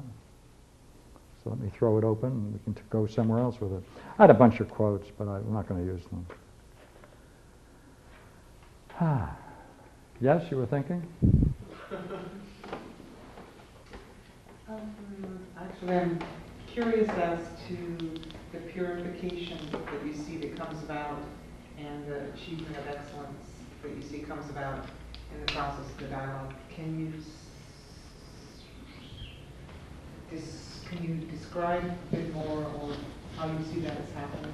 So let me throw it open and we can go somewhere else with it. I had a bunch of quotes, but I'm not going to use them. Yes, you were thinking? Actually, I'm curious as to the purification that you see that comes about and the achievement of excellence that you see comes about in the process of the dialogue. Can you describe a bit more or how you see that as happening?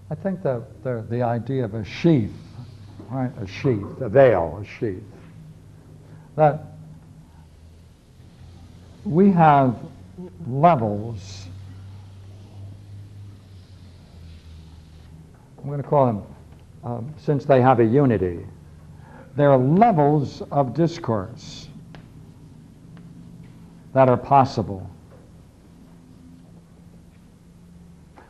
I think the idea of a sheath, right? A sheath, a veil, a sheath. That we have levels. I'm going to call them, since they have a unity, there are levels of discourse that are possible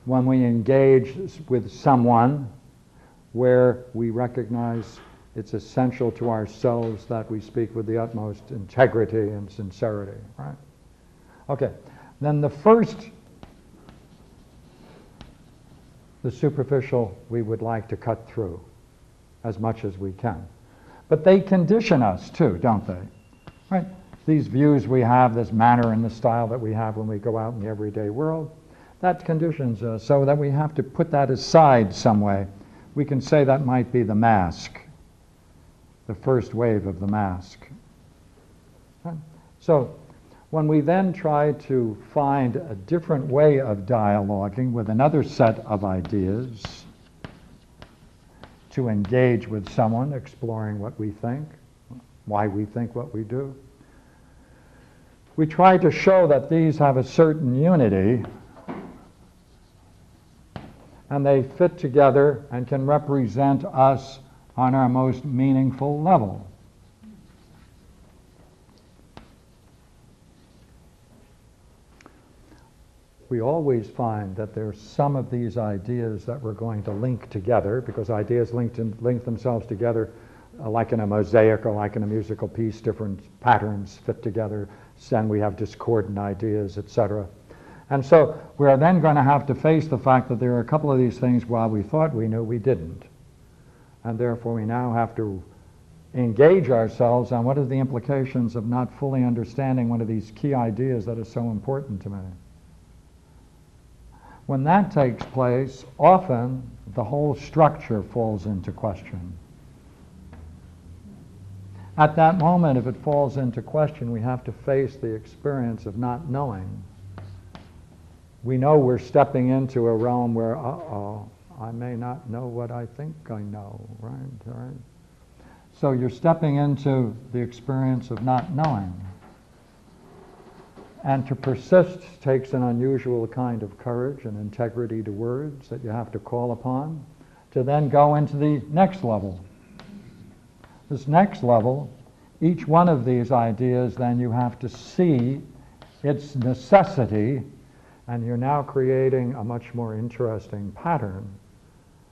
when we engage with someone where we recognize it's essential to ourselves that we speak with the utmost integrity and sincerity, right? Okay, then the superficial we would like to cut through as much as we can. But they condition us too, don't they? Right? These views we have, this manner and the style that we have when we go out in the everyday world, that conditions us so that we have to put that aside some way. We can say that might be the mask, the first wave of the mask. Right? So when we then try to find a different way of dialoguing with another set of ideas to engage with someone, exploring what we think, why we think what we do, we try to show that these have a certain unity and they fit together and can represent us on our most meaningful level. We always find that there's some of these ideas that we're going to link together, because ideas link themselves together like in a mosaic or like in a musical piece. Different patterns fit together, and we have discordant ideas, etc. And so we are then going to have to face the fact that there are a couple of these things while we thought we knew, we didn't. And therefore we now have to engage ourselves on what are the implications of not fully understanding one of these key ideas that is so important to me. When that takes place, often the whole structure falls into question. At that moment, if it falls into question, we have to face the experience of not knowing. We know we're stepping into a realm where, uh-oh, I may not know what I think I know, right? So you're stepping into the experience of not knowing. And to persist takes an unusual kind of courage and integrity to words that you have to call upon to then go into the next level. This next level, each one of these ideas, then you have to see its necessity, and you're now creating a much more interesting pattern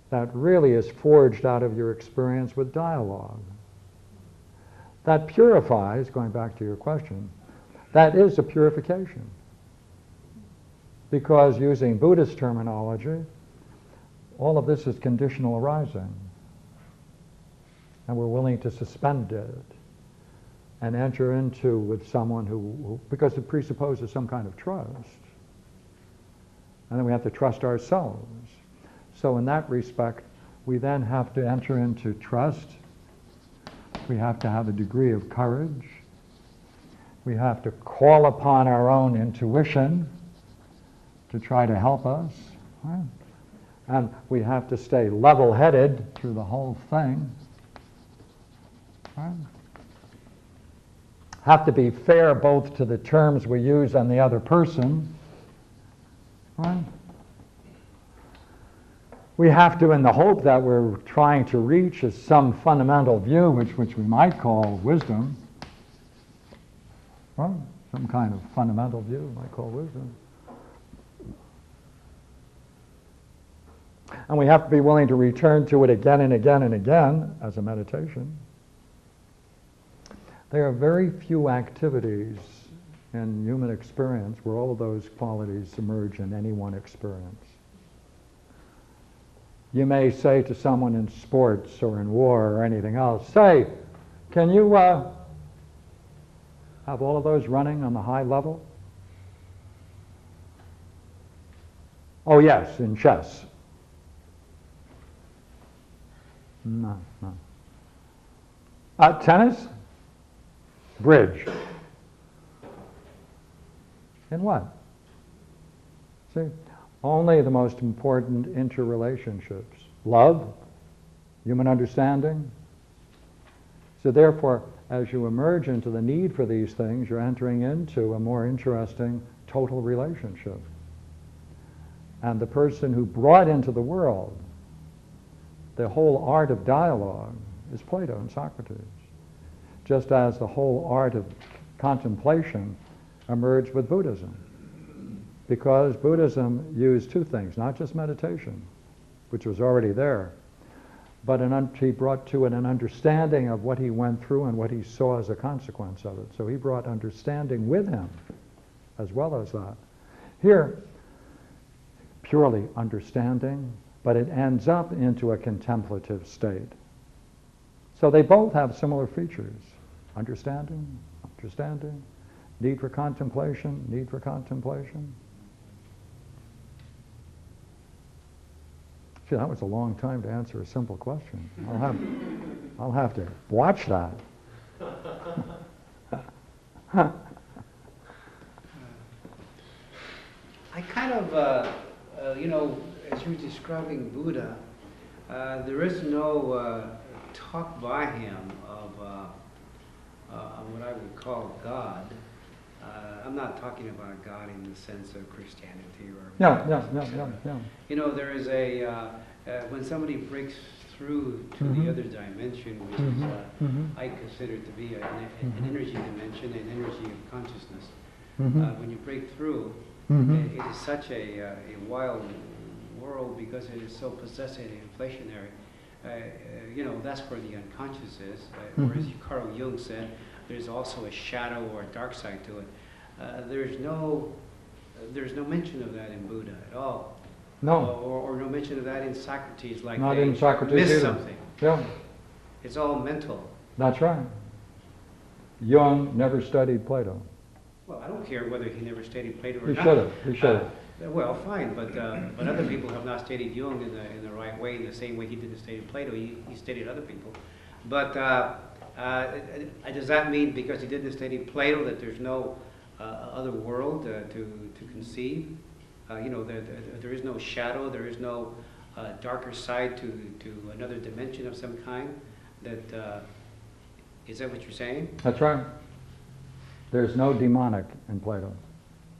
that really is forged out of your experience with dialogue. That purifies, going back to your question, that is a purification. Because using Buddhist terminology, all of this is conditional arising. And we're willing to suspend it and enter into with someone who, because it presupposes some kind of trust. And then we have to trust ourselves. So in that respect, we then have to enter into trust. We have to have a degree of courage. We have to call upon our own intuition to try to help us. Right? And we have to stay level-headed through the whole thing. Right? Have to be fair both to the terms we use and the other person. Right? We have to, in the hope that we're trying to reach, is some fundamental view, which we might call wisdom. Right? Some kind of fundamental view we might call wisdom. And we have to be willing to return to it again and again and again as a meditation. There are very few activities in human experience where all of those qualities emerge in any one experience. You may say to someone in sports or in war or anything else, say, can you have all of those running on the high level? Oh yes, in chess. No. Tennis? Bridge. In what? See, only the most important interrelationships. Love, human understanding. So therefore, as you emerge into the need for these things, you're entering into a more interesting total relationship. And the person who brought into the world the whole art of dialogue is Plato and Socrates. Just as the whole art of contemplation emerged with Buddhism. Because Buddhism used two things, not just meditation, which was already there, but he brought to it an understanding of what he went through and what he saw as a consequence of it. So he brought understanding with him, as well as that. Here, purely understanding, but it ends up into a contemplative state. So they both have similar features. Understanding, need for contemplation. Gee, that was a long time to answer a simple question. I'll have to watch that. I kind of, as you're describing Buddha, there is no talk by him of what I would call God. I'm not talking about God in the sense of Christianity or... Yeah. You know, there is a, when somebody breaks through to the other dimension, which is, I consider to be an energy dimension, an energy of consciousness. When you break through, it is such a wild world because it is so possessive and inflationary. That's where the unconscious is. Whereas Carl Jung said, there's also a shadow or a dark side to it. There's no mention of that in Buddha at all. No. Or no mention of that in Socrates, like not they in Socrates missed either. something. Yeah. It's all mental. That's right. Jung never studied Plato. Well, I don't care whether he never studied Plato or He not. should have. Well, fine, but other people have not studied Jung in the right way, in the same way he didn't study Plato. He studied other people. But Does that mean because he didn't study Plato that there's no other world to conceive? There is no shadow, there is no darker side to another dimension of some kind? Is that what you're saying? That's right. There's no demonic in Plato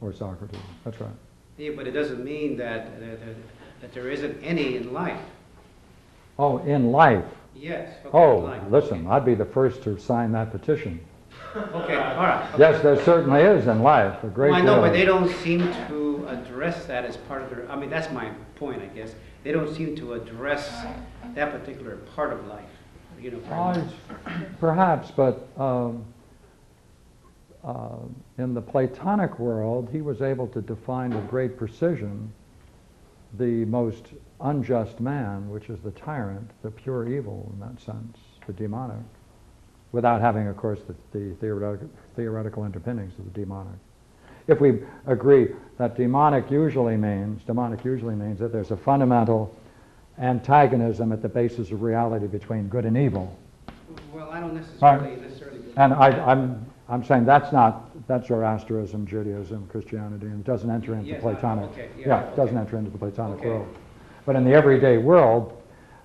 or Socrates. That's right. Yeah, but it doesn't mean that there isn't any in life. Oh, in life. Yes. Okay, Oh, in life. listen, Okay. I'd be the first to sign that petition. Okay, all right. Okay. Yes, there certainly is in life a great Well, I deal. know, but they don't seem to address that as part of their. I mean, that's my point, I guess. They don't seem to address that particular part of life. Perhaps, but in the Platonic world, he was able to define with great precision the most unjust man, which is the tyrant, the pure evil in that sense, the demonic, without having, of course, the theoretical underpinnings of the demonic. If we agree that demonic usually means that there's a fundamental antagonism at the basis of reality between good and evil. Well, I don't necessarily believe And that. I'm saying that's Zoroastrianism, Judaism, Christianity, and it doesn't enter into Yes, Platonic. okay, It doesn't enter into the Platonic Okay. world. But in the everyday world,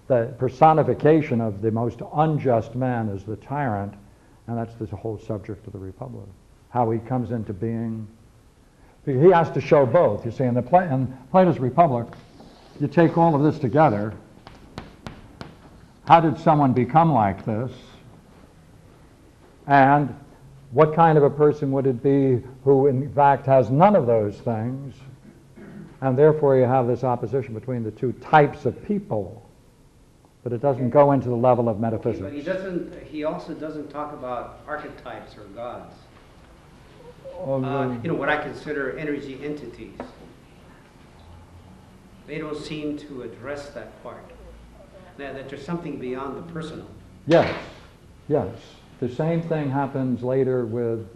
the personification of the most unjust man is the tyrant, and that's the whole subject of the Republic. How he comes into being. He has to show both. You see, in Plato's Republic, you take all of this together. How did someone become like this? And what kind of a person would it be who in fact has none of those things? And therefore you have this opposition between the two types of people. But it doesn't go into the level of metaphysics. But he also doesn't talk about archetypes or gods. Oh, What I consider energy entities. They don't seem to address that part. That there's something beyond the personal. yes. The same thing happens later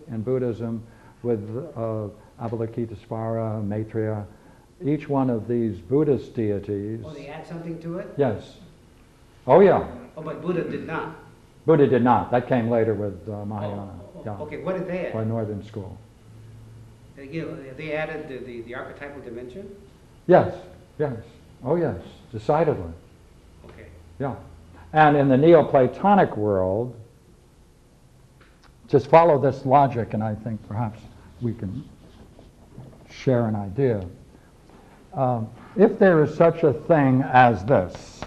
in Buddhism with Avalokitesvara, Maitreya. Each one of these Buddhist deities. Oh, they add something to it? Yes. Oh, yeah. Oh, but Buddha did not. Buddha did not. That came later with Mahayana. Yeah. Okay, what did they By add? Northern School. They added the archetypal dimension? Yes. Oh, yes. Decidedly. Okay. Yeah. And in the Neoplatonic world, just follow this logic, and I think perhaps we can share an idea. If there is such a thing as this,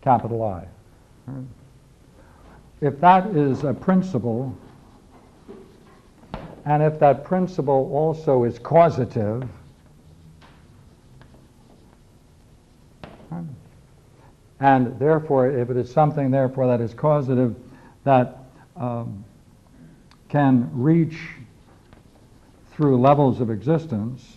capital I, right? If that is a principle, and if that principle also is causative, right? And therefore, if it is something, therefore, that is causative, that can reach through levels of existence,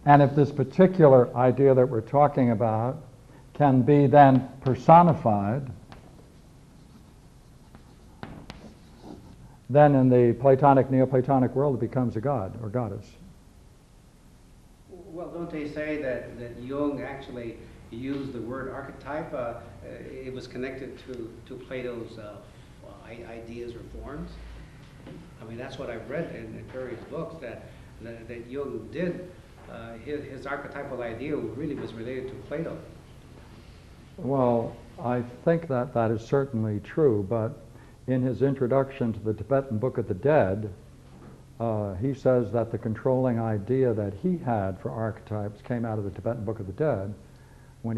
and if this particular idea that we're talking about can be then personified, then in the Platonic, Neoplatonic world, it becomes a god or goddess. Well, don't they say that Jung actually used the word archetype? It was connected to Plato's ideas or forms. I mean, that's what I've read in various books, that Jung did. His archetypal idea really was related to Plato. Well, I think that is certainly true, but in his introduction to the Tibetan Book of the Dead, he says that the controlling idea that he had for archetypes came out of the Tibetan Book of the Dead when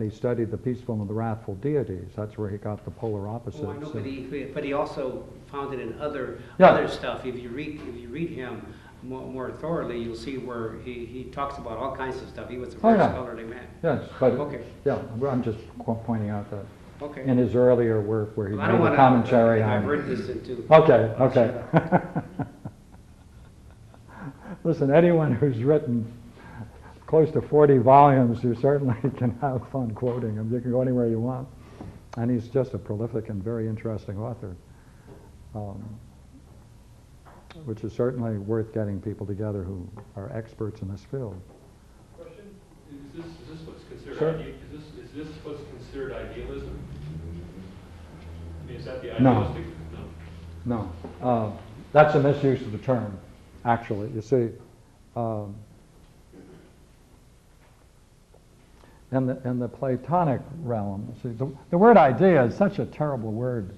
he studied the peaceful and the wrathful deities. That's where he got the polar opposites. Oh, I know, but he also found it in other stuff. If you read him more thoroughly, you'll see where he talks about all kinds of stuff. He was a very scholarly man. Yes, but okay. Yeah, I'm just pointing out that okay. in his earlier work where he Well, made a commentary on. I've heard this into. Okay. Listen, anyone who's written close to 40 volumes, you certainly can have fun quoting him. You can go anywhere you want. And he's just a prolific and very interesting author, which is certainly worth getting people together who are experts in this field. Question? considered Sure. is this what's considered idealism? I mean, is that the No. idealistic? No. No. That's a misuse of the term, actually. You see, in the Platonic realm, see, the word idea is such a terrible word.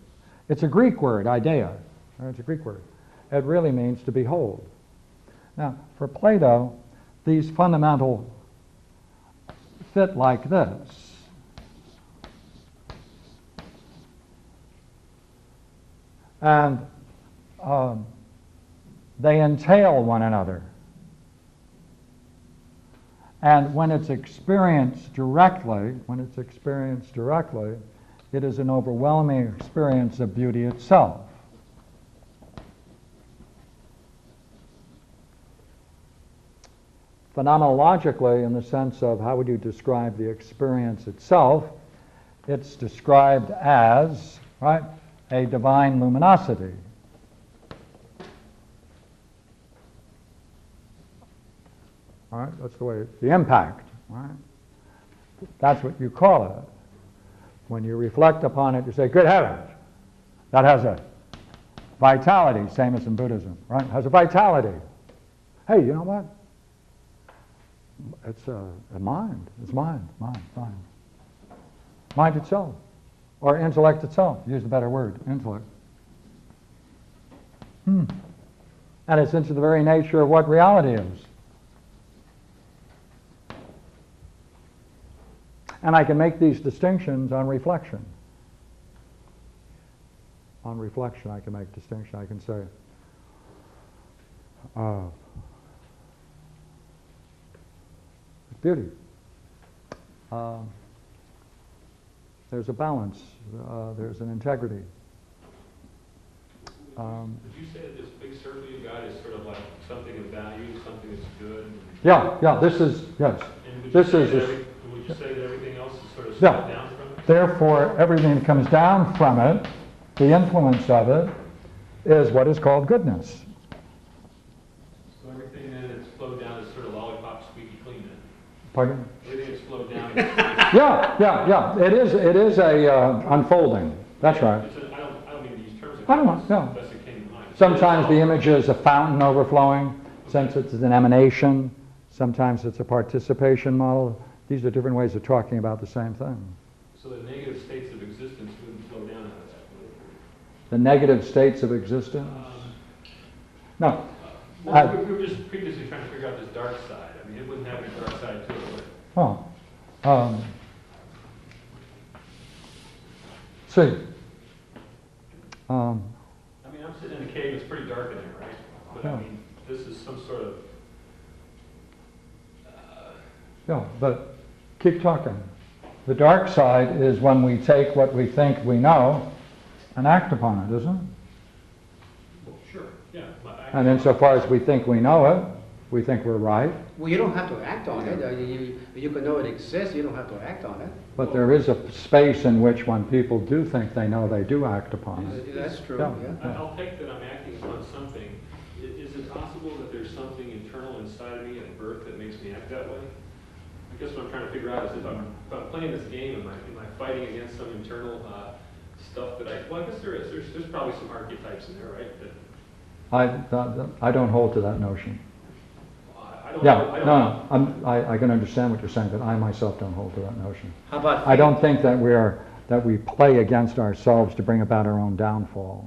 It's a Greek word, idea. Right? It's a Greek word. It really means to behold. Now, for Plato, these fundamental fit like this. And they entail one another. And when it's experienced directly, it is an overwhelming experience of beauty itself. Phenomenologically, in the sense of how would you describe the experience itself, it's described as, right, a divine luminosity. All right, that's the way, the impact, right? That's what you call it. When you reflect upon it, you say, good heavens, that has a vitality, same as in Buddhism, right? It has a vitality. Hey, you know what? It's a mind. It's mind. Mind itself. Or intellect itself. Use the better word, intellect. And it's into the very nature of what reality is. And I can make these distinctions on reflection. On reflection, I can make distinction. I can say, beauty. There's a balance. There's an integrity. Would you say that this big circle you got is sort of like something of value, something that's good? Yeah. This is yes. And This is. Would you say that everything else is sort of stepped down from it? Therefore, everything that comes down from it, the influence of it, is what is called goodness. So everything then that's flowed down is sort of lollipop squeaky clean then? Pardon? Everything that's flowed down is... Yeah. It is a unfolding. That's right. I don't mean to use terms of I don't know. No. That's what came to mind. Sometimes the image is a fountain overflowing. Since it's an emanation. Sometimes it's a participation model. These are different ways of talking about the same thing. So the negative states of existence wouldn't flow down out of that, would it? The negative states of existence? No. Well, we were just previously trying to figure out this dark side. I mean, it wouldn't have any dark side to it, would it? See. I mean, I'm sitting in a cave, it's pretty dark in there, right? But Yeah. I mean, this is some sort of... Yeah, but keep talking. The dark side is when we take what we think we know and act upon it, isn't it? Well, sure, yeah. And insofar as we think we know it, we think we're right. Well, you don't have to act on it. You can know it exists, you don't have to act on it. But there is a space in which when people do think they know, they do act upon it. That's true, Yeah. yeah. I'll take that I'm acting upon something. Is it possible that there's something internal inside of me at birth that makes me act that way? I guess what I'm trying to figure out is if I'm playing this game, am I fighting against some internal stuff that well, I guess there is. There's probably some archetypes in there, right? That I don't hold to that notion. I don't I can understand what you're saying, but I myself don't hold to that notion. How about I don't think that we play against ourselves to bring about our own downfall.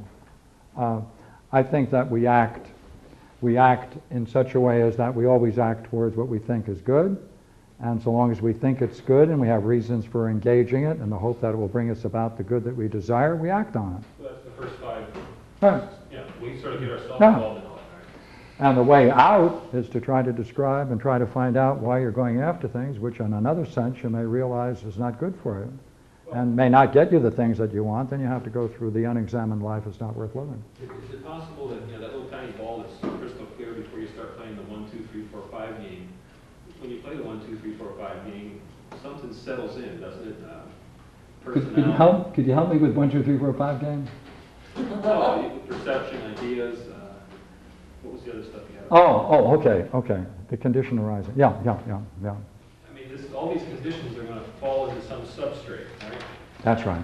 I think that we act in such a way as that we always act towards what we think is good, and so long as we think it's good and we have reasons for engaging it and the hope that it will bring us about the good that we desire, we act on it. Well, that's the first 5. Right. Yeah, we sort of get ourselves Yeah. involved in all that, right? And the way out is to try to describe and try to find out why you're going after things, which in another sense you may realize is not good for you and may not get you the things that you want. Then you have to go through the unexamined life is not worth living. Is it possible that that little tiny ball that's crystal clear before you start playing the 1, 2, 3, 4, 5 game, when you play the 1, 2, 3, 4, 5 game, something settles in, doesn't it? Could you help me with 1, 2, 3, 4, 5 game? Perception, ideas. What was the other stuff you had? Okay. The condition arising. Yeah. I mean, all these conditions are going to fall into some substrate, right? That's right.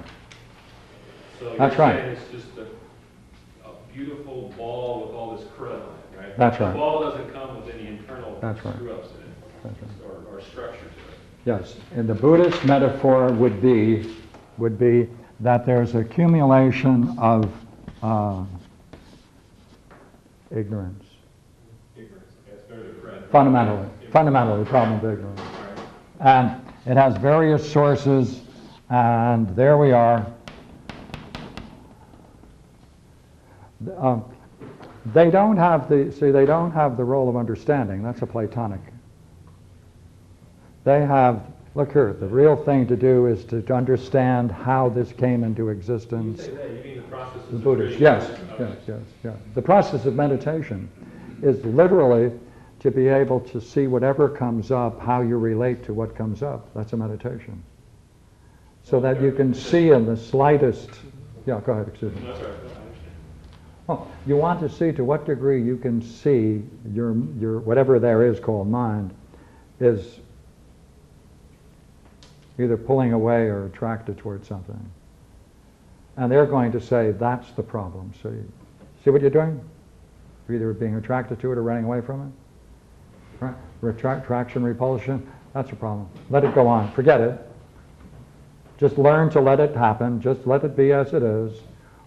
So That's you're right. saying it's just a beautiful ball with all this crud on it, right? That's right. The ball doesn't come with any internal That's right. screw-ups in it, That's right. or structure to it. Yes, and the Buddhist metaphor would be that there's accumulation of ignorance. Ignorance, okay, it's better than crud. Fundamentally, the problem of ignorance. And it has various sources, and there we are. They don't have the role of understanding. That's a Platonic. They have, look here, the real thing to do is to understand how this came into existence. You say that, you mean the process The of Buddhist, creation? yes. The process of meditation is literally to be able to see whatever comes up, how you relate to what comes up. That's a meditation. So that you can see in the slightest, yeah, go ahead, excuse me. That's right, I understand. Oh, you want to see to what degree you can see your whatever there is called mind is either pulling away or attracted towards something. And they're going to say, that's the problem. See what you're doing? You're either being attracted to it or running away from it. Right? Attraction, repulsion, that's a problem. Let it go on. Forget it. Just learn to let it happen. Just let it be as it is.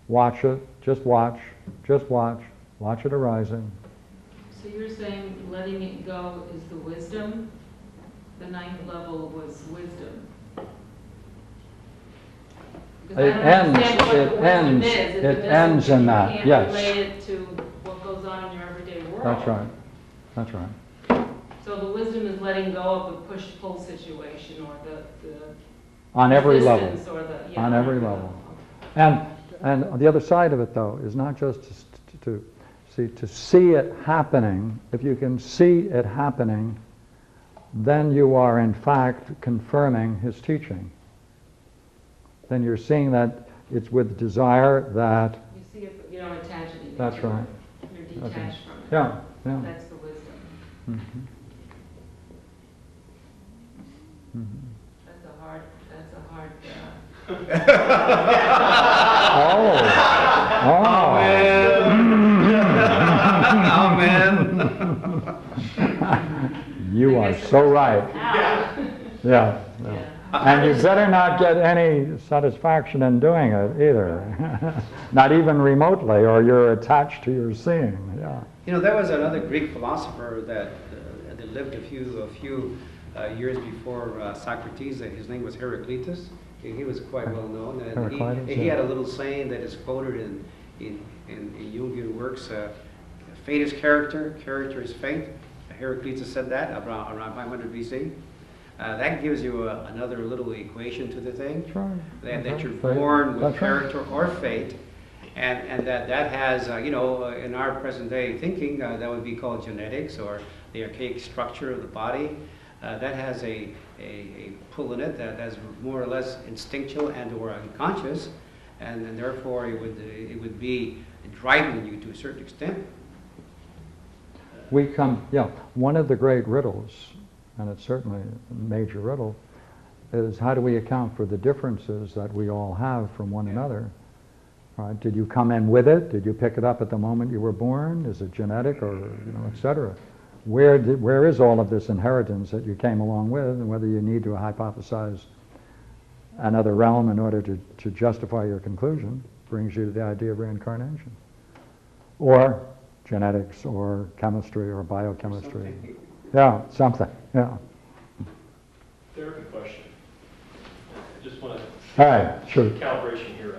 Watch it. Just watch. Just watch. Watch it arising. So you're saying letting it go is the wisdom? The ninth level was wisdom. It ends in that, You yes. can't relate it to what goes on in your everyday world. That's right. So the wisdom is letting go of the push-pull situation or the On every level. resistance or the, On every level. And the other side of it, though, is not just to see it happening. If you can see it happening, then you are in fact confirming his teaching. Then you're seeing that it's with desire that. You see it, but you don't attach anything. That's to it. right. You're detached from it. Yeah. That's the wisdom. Mm-hmm. Mm-hmm. That's a hard. You are so right. Yeah. And you better not get any satisfaction in doing it either. Not even remotely, or you're attached to your seeing. Yeah. You know, there was another Greek philosopher that lived a few years before Socrates. His name was Heraclitus. He was quite well known. And he had a little saying that is quoted in Jungian works. Fate is character, character is fate. Heraclitus said that around 500 BC. That gives you another little equation to the thing. That you're born with character or fate. And that has, in our present day thinking, that would be called genetics or the archaic structure of the body. That has a pull in it that's more or less instinctual and or unconscious, and therefore it would be driving you to a certain extent. One of the great riddles, and it's certainly a major riddle, is how do we account for the differences that we all have from one another? Right? Did you come in with it? Did you pick it up at the moment you were born? Is it genetic, or etc.? Where is all of this inheritance that you came along with, and whether you need to hypothesize another realm in order to justify your conclusion brings you to the idea of reincarnation, or genetics, or chemistry, or biochemistry. Something. Therapy question. I just want All right, sure. calibration here.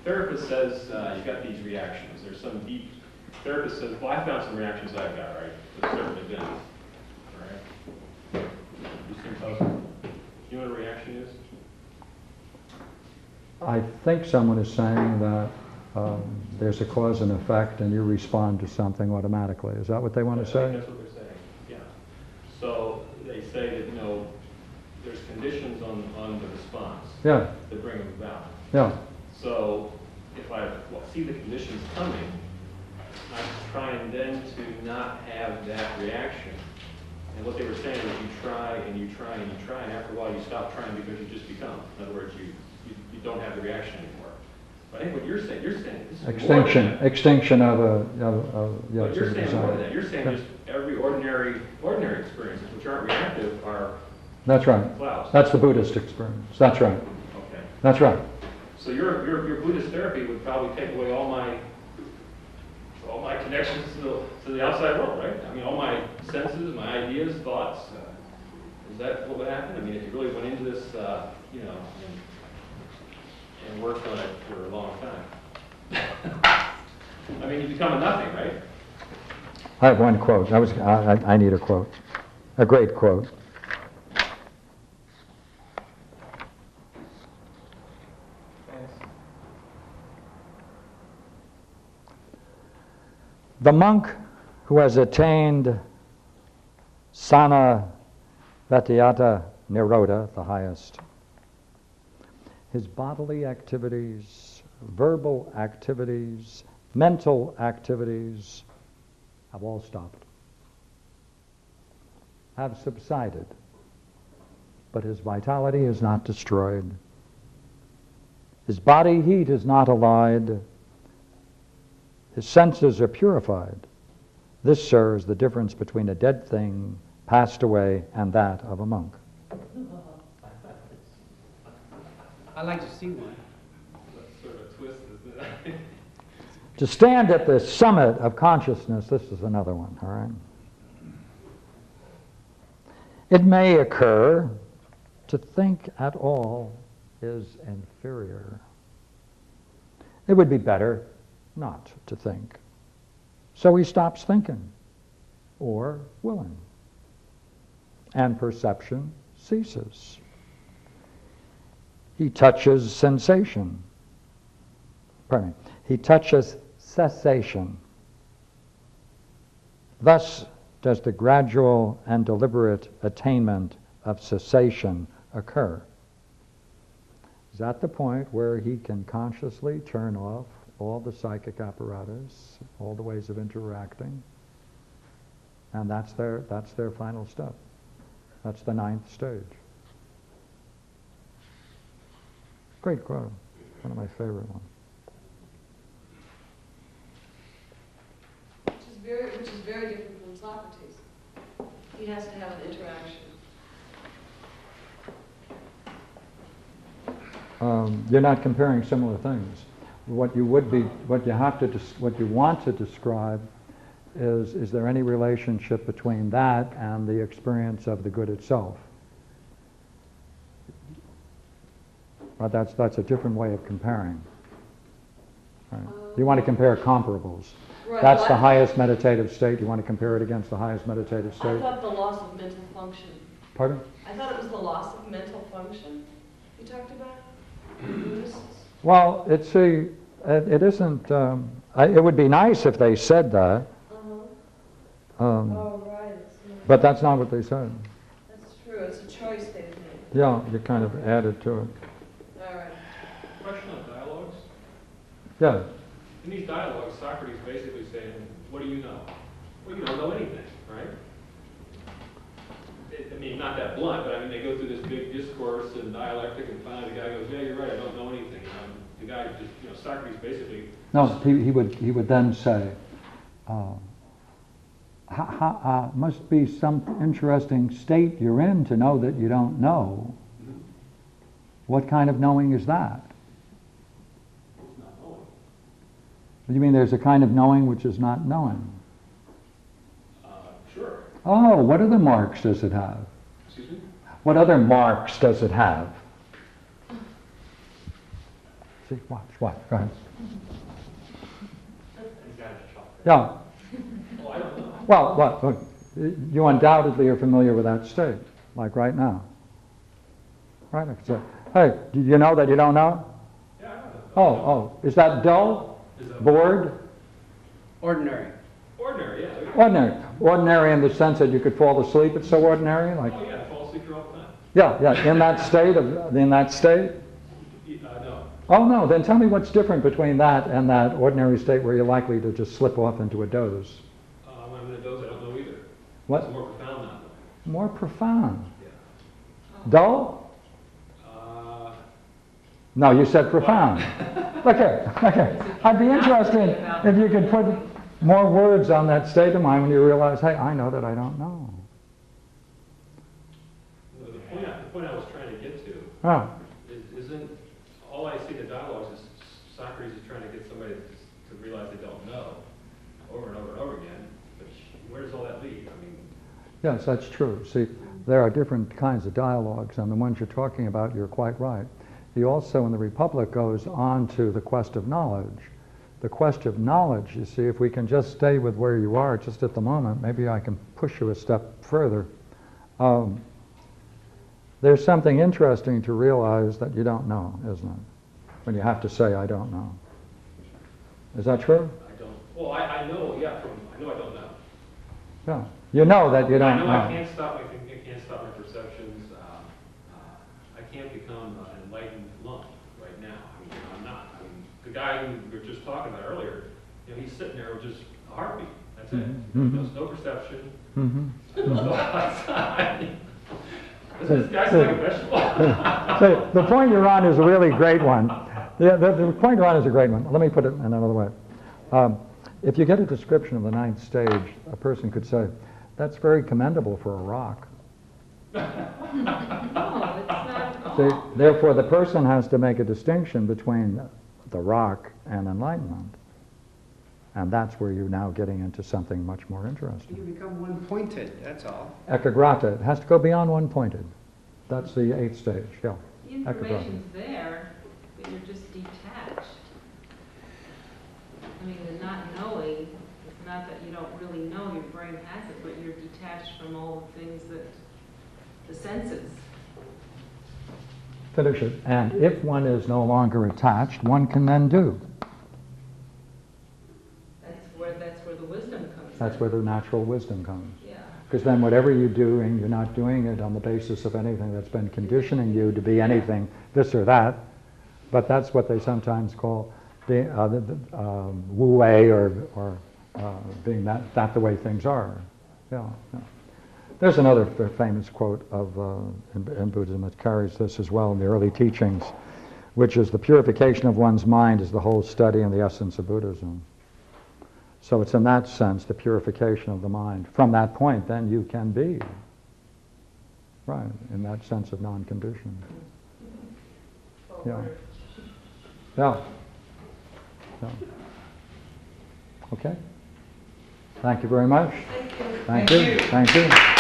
Therapist says you've got these reactions. There's some deep. Therapist says, well, I found some reactions I've got, right, to certain events. All right. You seem puzzled. You know what a reaction is? I think someone is saying that there's a cause and effect, and you respond to something automatically. Is that what they want to say? That's what they're saying. Yeah. So they say that there's conditions on the response. Yeah. That bring them about. Yeah. So if I see the conditions coming, I'm trying then to not have that reaction And what they were saying is you try and you try and you try, and after a while you stop trying because you just become. In other words, you don't have the reaction anymore. But I think what you're saying this is Extinction of a, yeah. But you're saying more than that. You're saying Yeah. just every ordinary experiences which aren't reactive are That's right. clouds. That's the Buddhist experience. That's right. Okay. That's right. So your Buddhist therapy would probably take away all my connections to the outside world, right? I mean, all my senses, my ideas, thoughts. Is that what would happen? I mean, if you really went into this, and worked on it for a long time. I mean, you become a nothing, right? I have one quote. I need a quote. A great quote. The monk who has attained sana vatyata nirodha, the highest, his bodily activities, verbal activities, mental activities have all stopped, have subsided, but his vitality is not destroyed. His body heat is not allayed. His senses are purified. This, sir, is the difference between a dead thing passed away and that of a monk. I'd like to see one. That's sort of a twist, isn't it? To stand at the summit of consciousness, this is another one, all right? It may occur to think at all is inferior. It would be better not to think. So he stops thinking or willing, and perception ceases. He touches sensation. Pardon me. He touches cessation. Thus does the gradual and deliberate attainment of cessation occur. Is at the point where he can consciously turn off all the psychic apparatus, all the ways of interacting, and that's their final step. That's the 9th stage. Great quote, one of my favorite ones. Which is very different from Socrates. He has to have an interaction. You're not comparing similar things. What you want to describe is there any relationship between that and the experience of the good itself? But that's a different way of comparing. Right. You want to compare comparables. Right, That's well, the highest meditative state. You want to compare it against the highest meditative I state. thought the loss of mental function. Pardon? I thought it was the loss of mental function you talked about? Buddhists? Well, it isn't. It would be nice if they said that. Oh, right. But that's not what they said. That's true. It's a choice they've made. Yeah, you kind of added to it. All right. Question on dialogues. Yeah. In these dialogues, Socrates basically saying, what do you know? Well, you don't know anything, right? I mean, not that blunt, but I mean, they go through this big discourse and dialectic, and finally the guy goes, yeah, you're right, I don't know anything. The guy just, Socrates basically... No, he would then say, must be some interesting state you're in to know that you don't know. Mm-hmm. What kind of knowing is that? It's not knowing. You mean there's a kind of knowing which is not knowing? Sure. Oh, what other marks does it have? Excuse me? What other marks does it have? See, watch, go ahead. Yeah. Oh, I don't know. Well, look, you undoubtedly are familiar with that state, like right now. Right? I could say, hey, do you know that you don't know? Yeah, I know. Oh, is that dull? Bored? Ordinary. Ordinary, yeah. Ordinary. Ordinary in the sense that you could fall asleep. It's so ordinary, like. Oh, yeah, I fall asleep here all the time. Yeah. In that state No. Oh no. Then tell me what's different between that and that ordinary state where you're likely to just slip off into a doze. When I'm in a doze, I don't know either. What? It's more profound now. More profound. Yeah. Dull? No, you said profound. Okay. I'd be interested if you could put more words on that state of mind when you realize, hey, I know that I don't know. The point I was trying to get to Oh. isn't all I see in the dialogues is Socrates is trying to get somebody to realize they don't know over and over and over again. But where does all that lead? I mean, Yes, that's true. See, there are different kinds of dialogues, and the ones you're talking about, you're quite right. He also, in the Republic, goes on to the quest of knowledge. The quest of knowledge, you see, if we can just stay with where you are just at the moment, maybe I can push you a step further. There's something interesting to realize that you don't know, isn't it? When you have to say, I don't know. Is that true? I don't. Well, I know. Yeah, I know I don't know. Yeah. You know that you don't know. I can't stop my perceptions. I can't become an enlightened monk right now. I mean, I'm not. I mean, the guy who we were just talking about earlier, he's sitting there with just a heartbeat. That's it. Mm-hmm. No perception. Mm-hmm. No outside. This guy's like a vegetable. So the point you're on is a really great one. The point you're on is a great one. Let me put it in another way. If you get a description of the ninth stage, a person could say, that's very commendable for a rock. No, it's not at all. See, therefore, the person has to make a distinction between the rock and enlightenment. And that's where you're now getting into something much more You interesting. become one-pointed, that's all. Ekagrata, it has to go beyond one pointed. That's the eighth stage, yeah. The information's there, but you're just detached. I mean, the not knowing, it's not that you don't really know, your brain has it, but you're detached from all the things that, the senses. Finish it. And if one is no longer attached, one can then do. That's where the wisdom comes in. That's where the natural wisdom comes. Yeah. Because then whatever you're doing, you're not doing it on the basis of anything that's been conditioning you to be anything, this or that. But that's what they sometimes call the wu wei, or being that the way things are. Yeah. There's another famous quote of in Buddhism that carries this as well in the early teachings, which is the purification of one's mind is the whole study and the essence of Buddhism. So it's in that sense the purification of the mind. From that point, then you can be, right, in that sense of non-condition. Yeah. Yeah. Yeah. Okay. Thank you very much. Thank you. Thank you. Thank you.